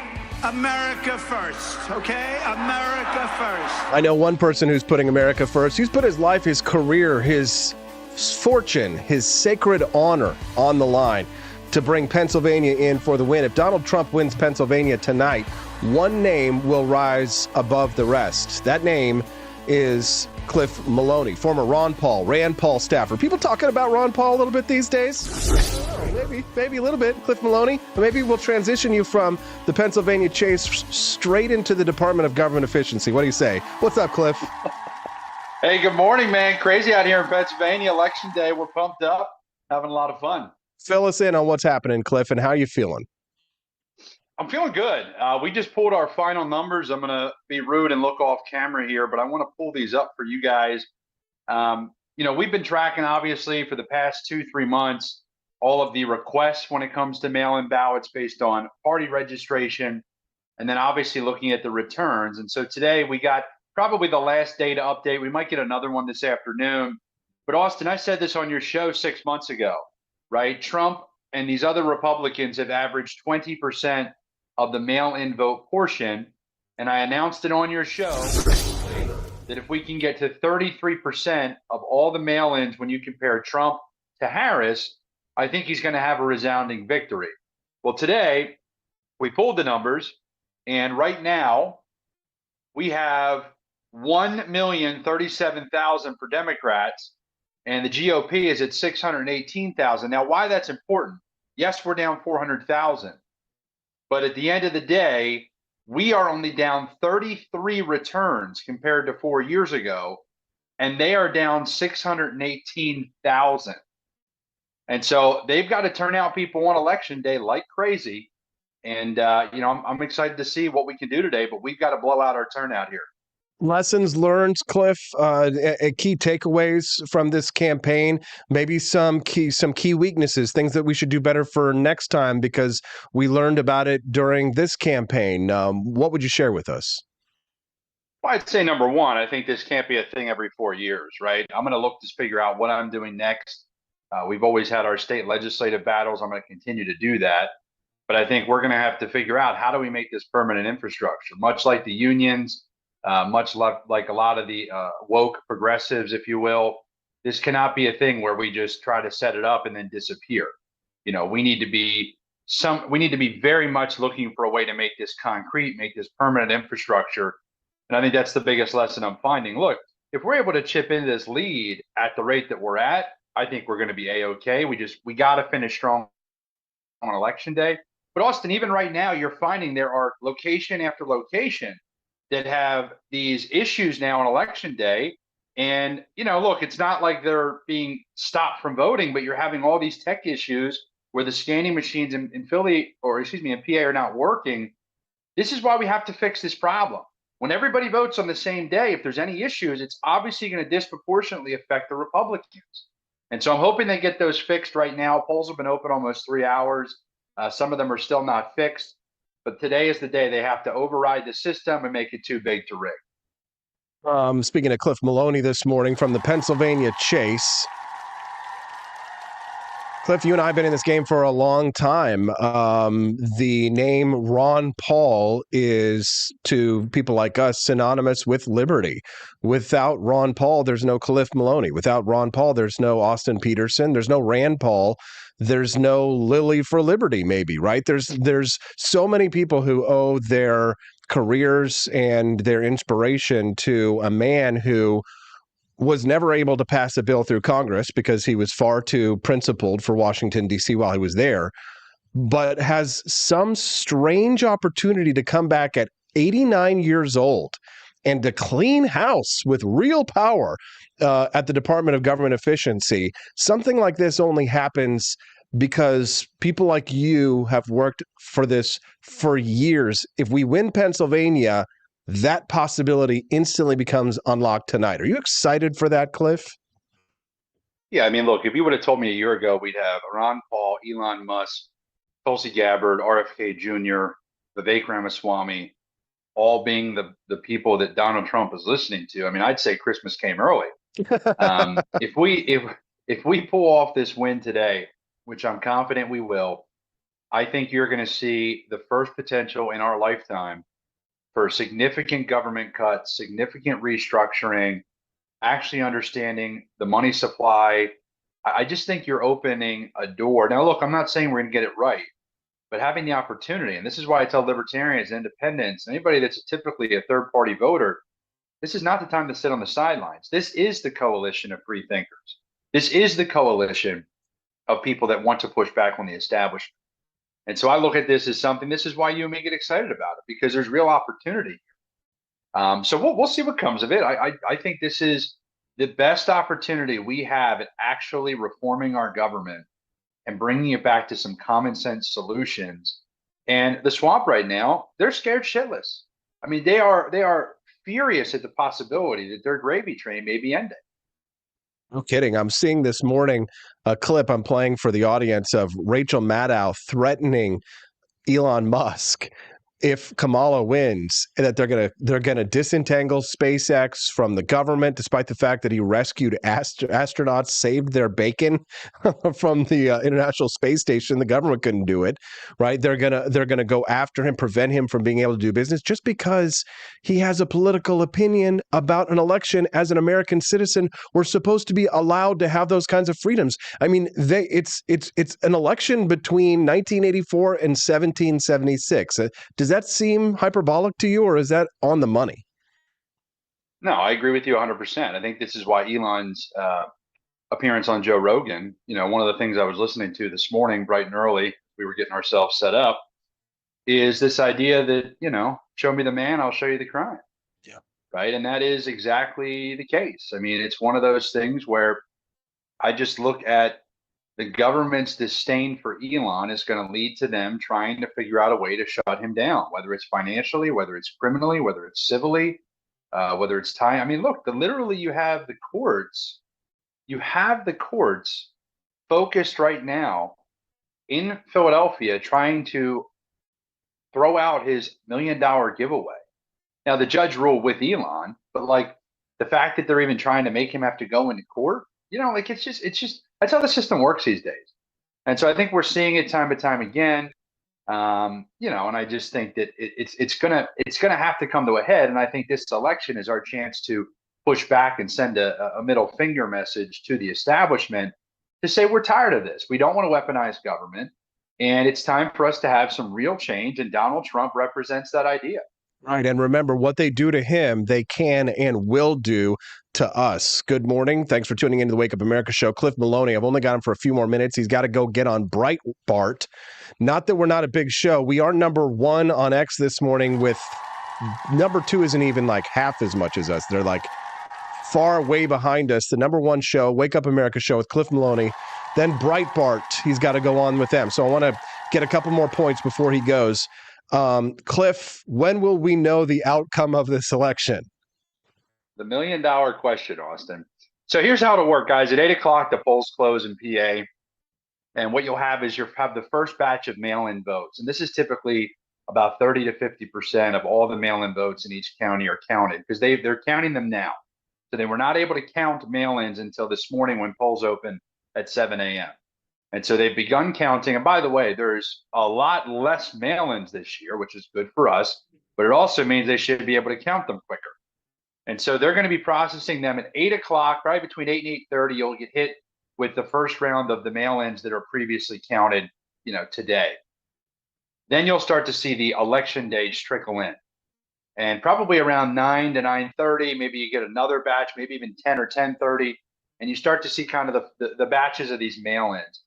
America first, okay? America first. I know one person who's putting America first. He's put his life, his career, his fortune, his sacred honor on the line to bring Pennsylvania in for the win. If Donald Trump wins Pennsylvania tonight, one name will rise above the rest. That name is Cliff Maloney, former Rand Paul staffer. People talking about Ron Paul a little bit these days? Maybe a little bit. Cliff Maloney. Maybe we'll transition you from the Pennsylvania chase straight into the Department of Government Efficiency. What do you say? What's up, Cliff? Hey, good morning, man. Crazy out here in Pennsylvania. Election day. We're pumped up, having a lot of fun. Fill us in on what's happening, Cliff, and how you feeling? I'm feeling good. We just pulled our final numbers. I'm going to be rude and look off camera here, but I want to pull these up for you guys. We've been tracking, obviously, for the past 2-3 months, all of the requests when it comes to mail-in ballots based on party registration, and then obviously looking at the returns. And so today we got probably the last data update. We might get another one this afternoon. But Austin, I said this on your show 6 months ago, right? Trump and these other Republicans have averaged 20% of the mail-in vote portion. And I announced it on your show that if we can get to 33% of all the mail-ins when you compare Trump to Harris, I think he's going to have a resounding victory. Well, today we pulled the numbers, and right now we have 1,037,000 for Democrats, and the GOP is at 618,000. Now, why that's important? Yes, we're down 400,000. But at the end of the day, we are only down 33 returns compared to 4 years ago, and they are down 618,000. And so they've got to turn out people on election day like crazy. And, I'm excited to see what we can do today, but we've got to blow out our turnout here. Lessons learned, Cliff, key takeaways from this campaign, maybe some key weaknesses, things that we should do better for next time because we learned about it during this campaign. What would you share with us? Well, I'd say number one, I think this can't be a thing every 4 years, right? I'm going to look to figure out what I'm doing next. We've always had our state legislative battles. I'm going to continue to do that. But I think we're going to have to figure out how do we make this permanent infrastructure, much like the unions, much like a lot of the woke progressives, if you will. This cannot be a thing where we just try to set it up and then disappear. We need to be very much looking for a way to make this concrete, make this permanent infrastructure. And I think that's the biggest lesson I'm finding. Look, if we're able to chip into this lead at the rate that we're at, I think we're going to be A-okay. We got to finish strong on election day. But Austin, even right now, you're finding there are location after location that have these issues now on election day. And, look, it's not like they're being stopped from voting, but you're having all these tech issues where the scanning machines in Philly, in PA are not working. This is why we have to fix this problem. When everybody votes on the same day, if there's any issues, it's obviously going to disproportionately affect the Republicans. And so I'm hoping they get those fixed right now. Polls have been open almost 3 hours. Some of them are still not fixed. But today is the day they have to override the system and make it too big to rig. Speaking of Cliff Maloney this morning from the Pennsylvania Chase. Cliff, you and I have been in this game for a long time. The name Ron Paul is, to people like us, synonymous with liberty. Without Ron Paul, there's no Cliff Maloney. Without Ron Paul, there's no Austin Petersen. There's no Rand Paul. There's no Lily for Liberty, maybe, right? There's so many people who owe their careers and their inspiration to a man who was never able to pass a bill through Congress because he was far too principled for Washington, D.C. while he was there. but has some strange opportunity to come back at 89 years old and to clean house with real power at the Department of Government Efficiency. Something like this only happens because people like you have worked for this for years. If we win Pennsylvania, that possibility instantly becomes unlocked tonight. Are you excited for that, Cliff? Yeah, I mean, look, if you would have told me a year ago we'd have Ron Paul, Elon Musk, Tulsi Gabbard, RFK Jr., Vivek Ramaswamy, all being the people that Donald Trump is listening to, I mean, I'd say Christmas came early. If we pull off this win today, which I'm confident we will, I think you're going to see the first potential in our lifetime for significant government cuts, significant restructuring, actually understanding the money supply. I just think you're opening a door. Now, look, I'm not saying we're going to get it right, but having the opportunity, and this is why I tell libertarians, independents, anybody that's typically a third party voter, this is not the time to sit on the sidelines. This is the coalition of free thinkers. This is the coalition of people that want to push back on the establishment. And so I look at this as something, this is why you and me get excited about it, because there's real opportunity. So we'll see what comes of it. I think this is the best opportunity we have at actually reforming our government and bringing it back to some common sense solutions. And the swamp right now, they're scared shitless. I mean, they are furious at the possibility that their gravy train may be ending. No kidding. I'm seeing this morning a clip I'm playing for the audience of Rachel Maddow threatening Elon Musk if Kamala wins, that they're gonna disentangle SpaceX from the government, despite the fact that he rescued astronauts, saved their bacon from the International Space Station. The government couldn't do it, right? They're gonna go after him, prevent him from being able to do business just because he has a political opinion about an election. As an American citizen, we're supposed to be allowed to have those kinds of freedoms. I mean, it's an election between 1984 and 1776. Does that seem hyperbolic to you, or is that on the money? No, I agree with you 100%. I think this is why Elon's appearance on Joe Rogan, one of the things I was listening to this morning, bright and early, we were getting ourselves set up, is this idea that, show me the man, I'll show you the crime. Yeah. Right. And that is exactly the case. I mean, it's one of those things where I just look at the government's disdain for Elon is going to lead to them trying to figure out a way to shut him down, whether it's financially, whether it's criminally, whether it's civilly, whether it's time. I mean, look, literally you have the courts focused right now in Philadelphia trying to throw out his $1 million giveaway. Now, the judge ruled with Elon, but like the fact that they're even trying to make him have to go into court, it's just that's how the system works these days. And so I think we're seeing it time and time again. And I just think that it's gonna have to come to a head. And I think this election is our chance to push back and send a middle finger message to the establishment to say we're tired of this. We don't want to weaponize government, and it's time for us to have some real change. And Donald Trump represents that idea. Right. And remember, what they do to him, they can and will do to us. Good morning. Thanks for tuning into the Wake Up America show. Cliff Maloney, I've only got him for a few more minutes. He's got to go get on Breitbart. Not that we're not a big show. We are number one on X this morning, with number two isn't even like half as much as us. They're like far way behind us. The number one show, Wake Up America show with Cliff Maloney. Then Breitbart, he's got to go on with them. So I want to get a couple more points before he goes. Cliff, when will we know the outcome of this election? The $1 million question, Austin. So here's how it'll work, guys. At 8 o'clock, the polls close in PA. And what you'll have is you'll have the first batch of mail-in votes. And this is typically about 30 to 50% of all the mail-in votes in each county are counted, because they're counting them now. So they were not able to count mail-ins until this morning when polls open at 7 a.m. And so they've begun counting. And by the way, there's a lot less mail-ins this year, which is good for us, but it also means they should be able to count them quicker. And so they're going to be processing them at 8 o'clock, right between 8 and 8:30. You'll get hit with the first round of the mail-ins that are previously counted, today. Then you'll start to see the election days trickle in. And probably around 9 to 9:30, maybe you get another batch, maybe even 10 or 10:30, and you start to see kind of the batches of these mail-ins.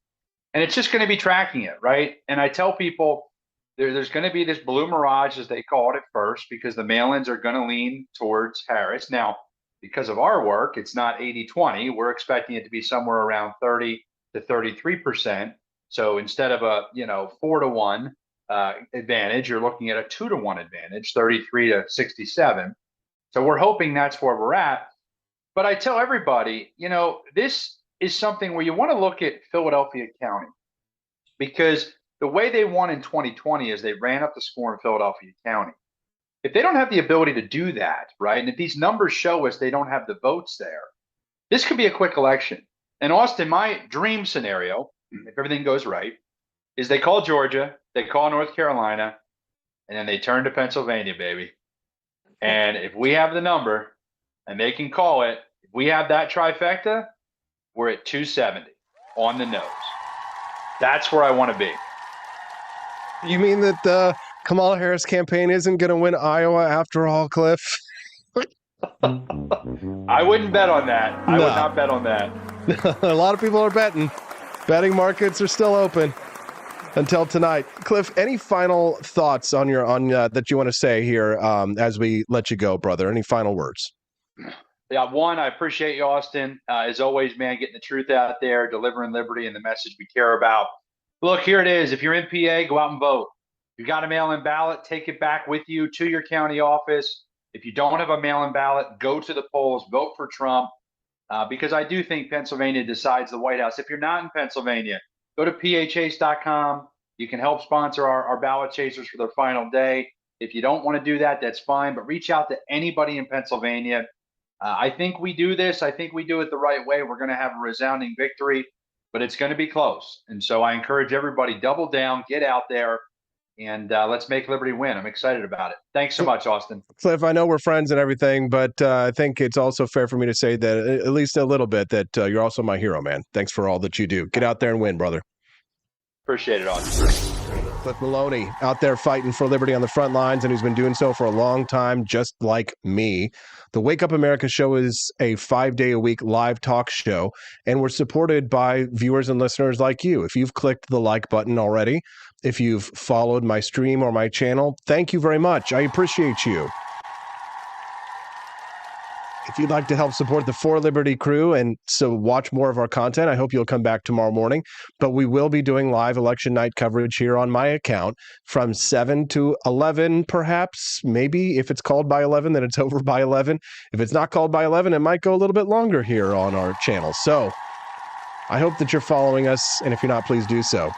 And it's just going to be tracking it, right? And I tell people there's going to be this blue mirage, as they call it at first, because the mail-ins are going to lean towards Harris. Now, because of our work, it's not 80-20. We're expecting it to be somewhere around 30 to 33%. So instead of a 4-1 advantage, you're looking at a 2-1 advantage, 33 to 67. So we're hoping that's where we're at. But I tell everybody, this is something where you want to look at Philadelphia County, because the way they won in 2020 is they ran up the score in Philadelphia County. If they don't have the ability to do that, right, and if these numbers show us they don't have the votes there, this could be a quick election. And Austin, my dream scenario, if everything goes right, is they call Georgia, they call North Carolina, and then they turn to Pennsylvania, baby. And if we have the number and they can call it, if we have that trifecta, we're at 270 on the nose. That's where I want to be. You mean that the Kamala Harris campaign isn't going to win Iowa after all, Cliff? I wouldn't bet on that. I would not bet on that. A lot of people are betting. Betting markets are still open until tonight. Cliff, any final thoughts on that you want to say here as we let you go, brother? Any final words? Yeah, one, I appreciate you, Austin. As always, man, getting the truth out there, delivering liberty and the message we care about. Look, here it is. If you're in PA, go out and vote. If you got a mail-in ballot, take it back with you to your county office. If you don't have a mail-in ballot, go to the polls, vote for Trump, because I do think Pennsylvania decides the White House. If you're not in Pennsylvania, go to pachase.com. You can help sponsor our ballot chasers for their final day. If you don't want to do that, that's fine, but reach out to anybody in Pennsylvania. I think we do this. I think we do it the right way. We're going to have a resounding victory, but it's going to be close. And so I encourage everybody, double down, get out there, and let's make liberty win. I'm excited about it. Thanks so much, Austin. Cliff, I know we're friends and everything, but I think it's also fair for me to say that at least a little bit that you're also my hero, man. Thanks for all that you do. Get out there and win, brother. Appreciate it, Austin. Cliff Maloney out there fighting for liberty on the front lines, and he's been doing so for a long time, just like me. The Wake Up America show is a 5-day-a-week live talk show, and we're supported by viewers and listeners like you. If you've clicked the like button already, if you've followed my stream or my channel, thank you very much. I appreciate you. If you'd like to help support the For Liberty crew and so watch more of our content, I hope you'll come back tomorrow morning. But we will be doing live election night coverage here on my account from 7 to 11, perhaps. Maybe if it's called by 11, then it's over by 11. If it's not called by 11, it might go a little bit longer here on our channel. So I hope that you're following us, and if you're not, please do so.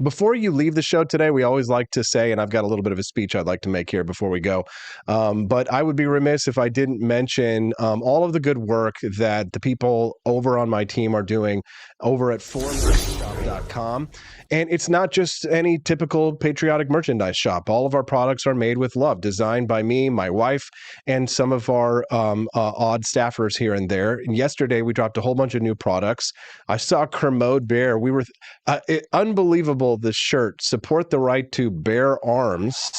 Before you leave the show today, we always like to say, and I've got a little bit of a speech I'd like to make here before we go, but I would be remiss if I didn't mention all of the good work that the people over on my team are doing over at forlibertyshop.com. And it's not just any typical patriotic merchandise shop. All of our products are made with love, designed by me, my wife, and some of our odd staffers here and there. And yesterday, we dropped a whole bunch of new products. I saw Kermode Bear. We were unbelievable. This shirt, support the right to bear arms.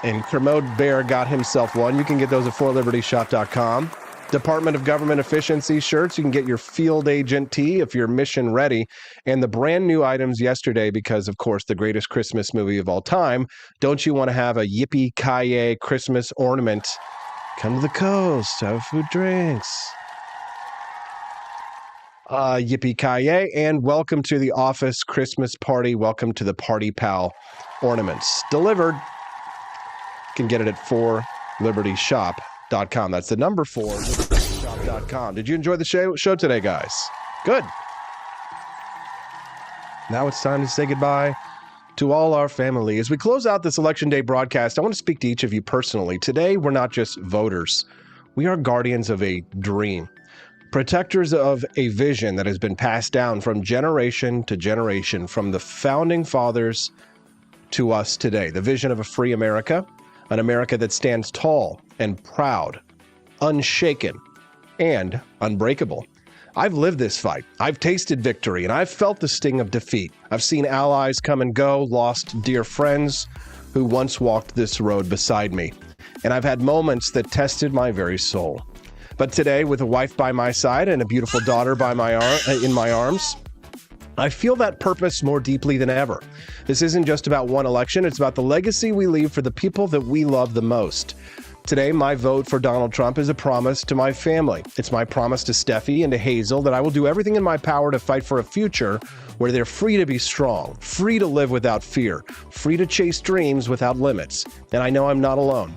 And Kermode Bear got himself one. You can get those at forlibertyshop.com. Department of Government Efficiency shirts. You can get your field agent tee if you're mission ready. And the brand new items yesterday, because of course the greatest Christmas movie of all time, don't you want to have a yippee-ki-yay Christmas ornament? Come to the coast, have food, drinks. Yippee-ki-yay, and welcome to the office Christmas party. Welcome to the Party Pal ornaments. Delivered. You can get it at forlibertyshop.com. That's the number 4libertyshop.com. Did you enjoy the show today, guys? Good. Now it's time to say goodbye to all our family. As we close out this Election Day broadcast, I want to speak to each of you personally. Today, we're not just voters. We are guardians of a dream. Protectors of a vision that has been passed down from generation to generation, from the founding fathers to us today. The vision of a free America, an America that stands tall and proud, unshaken, and unbreakable. I've lived this fight. I've tasted victory, and I've felt the sting of defeat. I've seen allies come and go, lost dear friends who once walked this road beside me. And I've had moments that tested my very soul. But today, with a wife by my side and a beautiful daughter in my arms, I feel that purpose more deeply than ever. This isn't just about one election, it's about the legacy we leave for the people that we love the most. Today, my vote for Donald Trump is a promise to my family. It's my promise to Steffi and to Hazel that I will do everything in my power to fight for a future where they're free to be strong, free to live without fear, free to chase dreams without limits. And I know I'm not alone.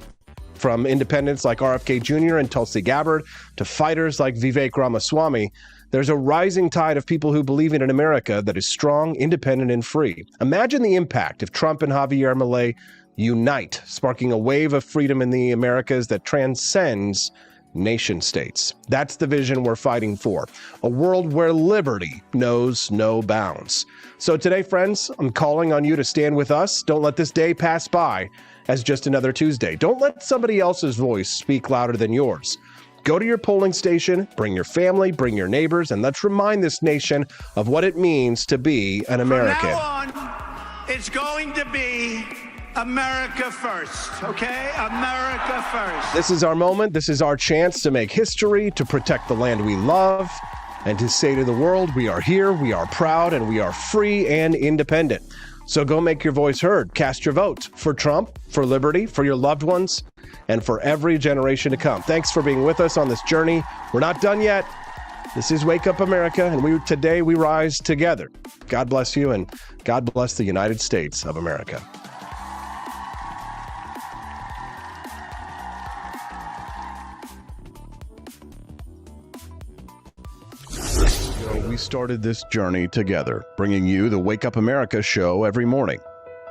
From independents like RFK Jr. and Tulsi Gabbard to fighters like Vivek Ramaswamy, there's a rising tide of people who believe in an America that is strong, independent, and free. Imagine the impact if Trump and Javier Milei unite, sparking a wave of freedom in the Americas that transcends nation states. That's the vision we're fighting for, a world where liberty knows no bounds. So today, friends, I'm calling on you to stand with us. Don't let this day pass by as just another Tuesday. Don't let somebody else's voice speak louder than yours. Go to your polling station, bring your family, bring your neighbors, and let's remind this nation of what it means to be an American. From now on, it's going to be America first, okay? America first. This is our moment. This is our chance to make history, to protect the land we love, and to say to the world, we are here, we are proud, and we are free and independent. So go make your voice heard. Cast your vote for Trump, for liberty, for your loved ones, and for every generation to come. Thanks for being with us on this journey. We're not done yet. This is Wake Up America, and today we rise together. God bless you, and God bless the United States of America. We started this journey together, bringing you the Wake Up America show every morning.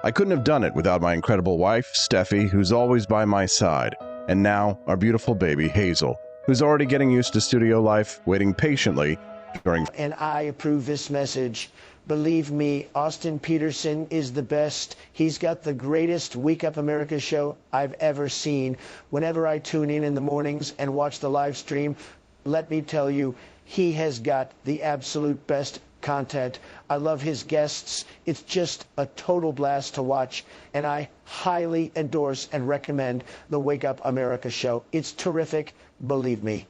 I couldn't have done it without my incredible wife, Steffi, who's always by my side, and now our beautiful baby, Hazel, who's already getting used to studio life, waiting patiently during... And I approve this message. Believe me, Austin Petersen is the best. He's got the greatest Wake Up America show I've ever seen. Whenever I tune in the mornings and watch the live stream, let me tell you, he has got the absolute best content. I love his guests. It's just a total blast to watch, and I highly endorse and recommend the Wake Up America show. It's terrific, believe me.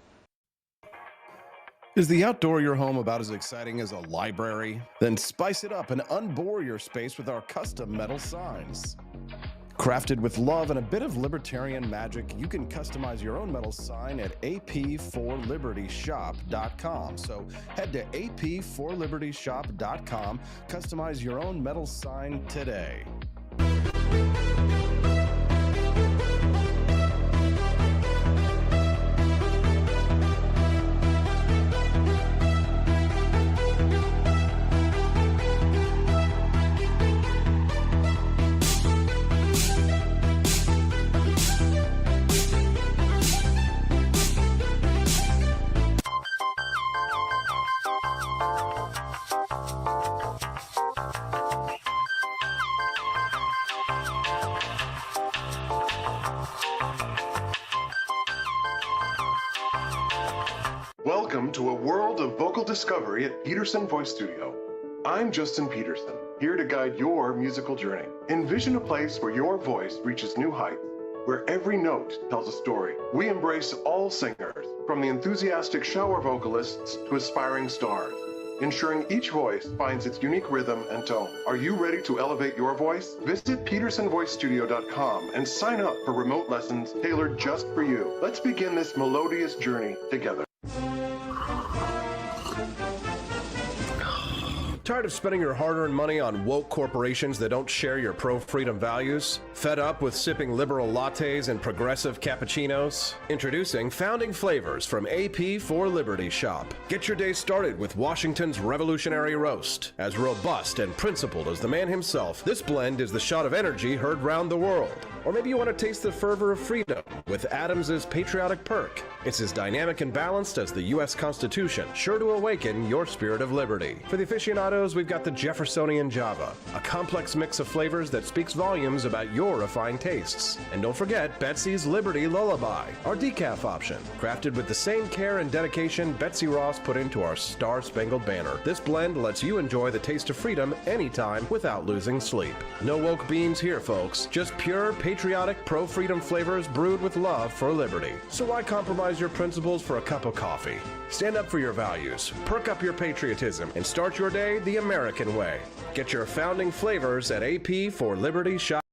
Is the outdoor of your home about as exciting as a library? Then spice it up and unbore your space with our custom metal signs. Crafted with love and a bit of libertarian magic, you can customize your own metal sign at ap4libertyshop.com. So head to ap4libertyshop.com, customize your own metal sign today. Welcome to a world of vocal discovery at Petersen Voice Studio. I'm Justin Petersen, here to guide your musical journey. Envision a place where your voice reaches new heights, where every note tells a story. We embrace all singers, from the enthusiastic shower vocalists to aspiring stars, ensuring each voice finds its unique rhythm and tone. Are you ready to elevate your voice? Visit petersenvoicestudio.com and sign up for remote lessons tailored just for you. Let's begin this melodious journey together. Tired of spending your hard-earned money on woke corporations that don't share your pro-freedom values? Fed up with sipping liberal lattes and progressive cappuccinos? Introducing Founding Flavors from AP4 Liberty Shop. Get your day started with Washington's Revolutionary Roast. As robust and principled as the man himself, this blend is the shot of energy heard round the world. Or maybe you want to taste the fervor of freedom with Adams's Patriotic Perk. It's as dynamic and balanced as the U.S. Constitution, sure to awaken your spirit of liberty. For the aficionados, we've got the Jeffersonian Java, a complex mix of flavors that speaks volumes about your refined tastes. And don't forget Betsy's Liberty Lullaby, our decaf option, crafted with the same care and dedication Betsy Ross put into our Star-Spangled Banner. This blend lets you enjoy the taste of freedom anytime without losing sleep. No woke beans here, folks. Just pure, patriotic, pro-freedom flavors brewed with love for liberty. So why compromise compromise your principles for a cup of coffee. Stand up for your values, perk up your patriotism, and start your day the American way. Get your founding flavors at AP for Liberty Shop.